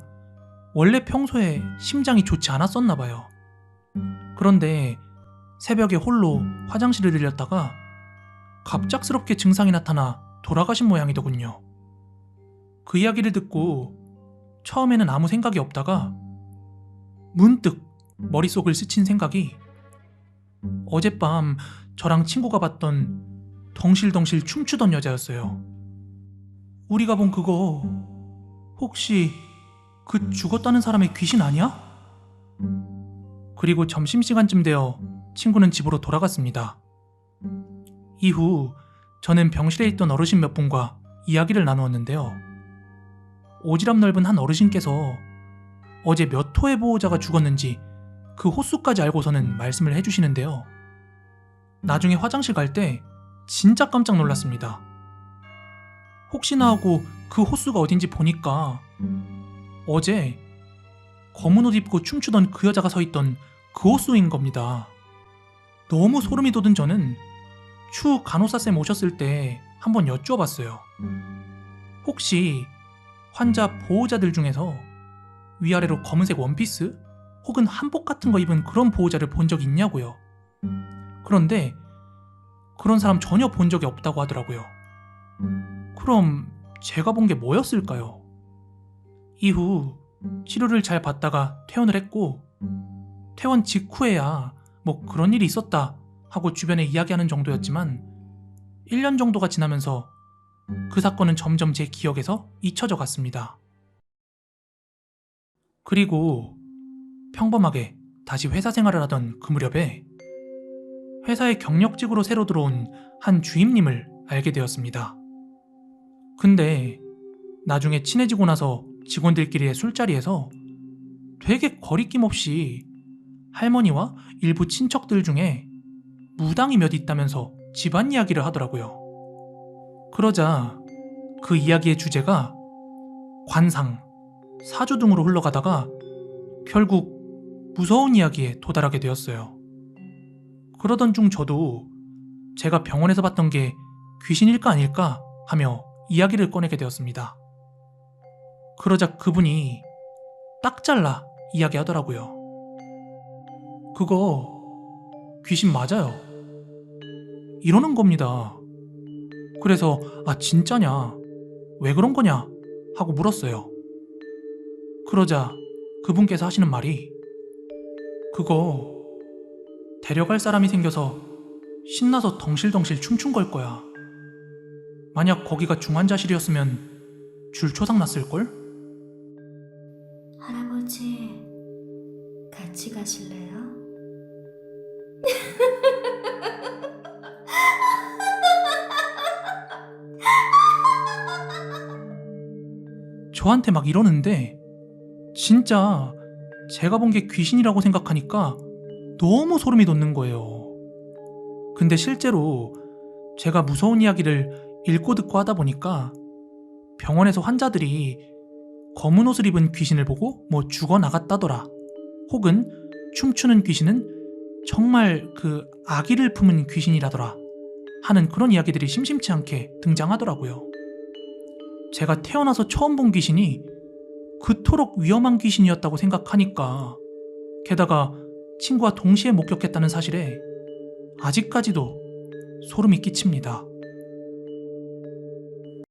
원래 평소에 심장이 좋지 않았었나 봐요. 그런데 새벽에 홀로 화장실을 들렸다가 갑작스럽게 증상이 나타나 돌아가신 모양이더군요. 그 이야기를 듣고 처음에는 아무 생각이 없다가 문득 머릿속을 스친 생각이 어젯밤 저랑 친구가 봤던 덩실덩실 춤추던 여자였어요. 우리가 본 그거 혹시 그 죽었다는 사람의 귀신 아니야? 그리고 점심시간쯤 되어 친구는 집으로 돌아갔습니다. 이후 저는 병실에 있던 어르신 몇 분과 이야기를 나누었는데요. 오지랖 넓은 한 어르신께서 어제 몇 호의 보호자가 죽었는지 그 호수까지 알고서는 말씀을 해주시는데요. 나중에 화장실 갈 때 진짜 깜짝 놀랐습니다. 혹시나 하고 그 호수가 어딘지 보니까 어제 검은 옷 입고 춤추던 그 여자가 서 있던 그 호수인 겁니다. 너무 소름이 돋은 저는 추 간호사쌤 오셨을 때 한번 여쭈어봤어요. 혹시 환자 보호자들 중에서 위아래로 검은색 원피스 혹은 한복 같은 거 입은 그런 보호자를 본 적이 있냐고요. 그런데 그런 사람 전혀 본 적이 없다고 하더라고요. 그럼 제가 본 게 뭐였을까요? 이후 치료를 잘 받다가 퇴원을 했고 퇴원 직후에야 뭐 그런 일이 있었다 하고 주변에 이야기하는 정도였지만 1년 정도가 지나면서 그 사건은 점점 제 기억에서 잊혀져 갔습니다. 그리고 평범하게 다시 회사 생활을 하던 그 무렵에 회사에 경력직으로 새로 들어온 한 주임님을 알게 되었습니다. 근데 나중에 친해지고 나서 직원들끼리의 술자리에서 되게 거리낌 없이 할머니와 일부 친척들 중에 무당이 몇 있다면서 집안 이야기를 하더라고요. 그러자 그 이야기의 주제가 관상, 사주 등으로 흘러가다가 결국 무서운 이야기에 도달하게 되었어요. 그러던 중 저도 제가 병원에서 봤던 게 귀신일까 아닐까 하며 이야기를 꺼내게 되었습니다. 그러자 그분이 딱 잘라 이야기하더라고요. 그거 귀신 맞아요. 이러는 겁니다. 그래서 진짜냐? 왜 그런 거냐? 하고 물었어요. 그러자 그분께서 하시는 말이 그거 데려갈 사람이 생겨서 신나서 덩실덩실 춤춘 걸 거야. 만약 거기가 중환자실이었으면 줄초상 났을걸? 할아버지, 같이 가실래요? 저한테 막 이러는데 진짜 제가 본 게 귀신이라고 생각하니까 너무 소름이 돋는 거예요. 근데 실제로 제가 무서운 이야기를 읽고 듣고 하다 보니까 병원에서 환자들이 검은 옷을 입은 귀신을 보고 뭐 죽어나갔다더라, 혹은 춤추는 귀신은 정말 그 아기를 품은 귀신이라더라 하는 그런 이야기들이 심심치 않게 등장하더라고요. 제가 태어나서 처음 본 귀신이 그토록 위험한 귀신이었다고 생각하니까, 게다가 친구와 동시에 목격했다는 사실에 아직까지도 소름이 끼칩니다.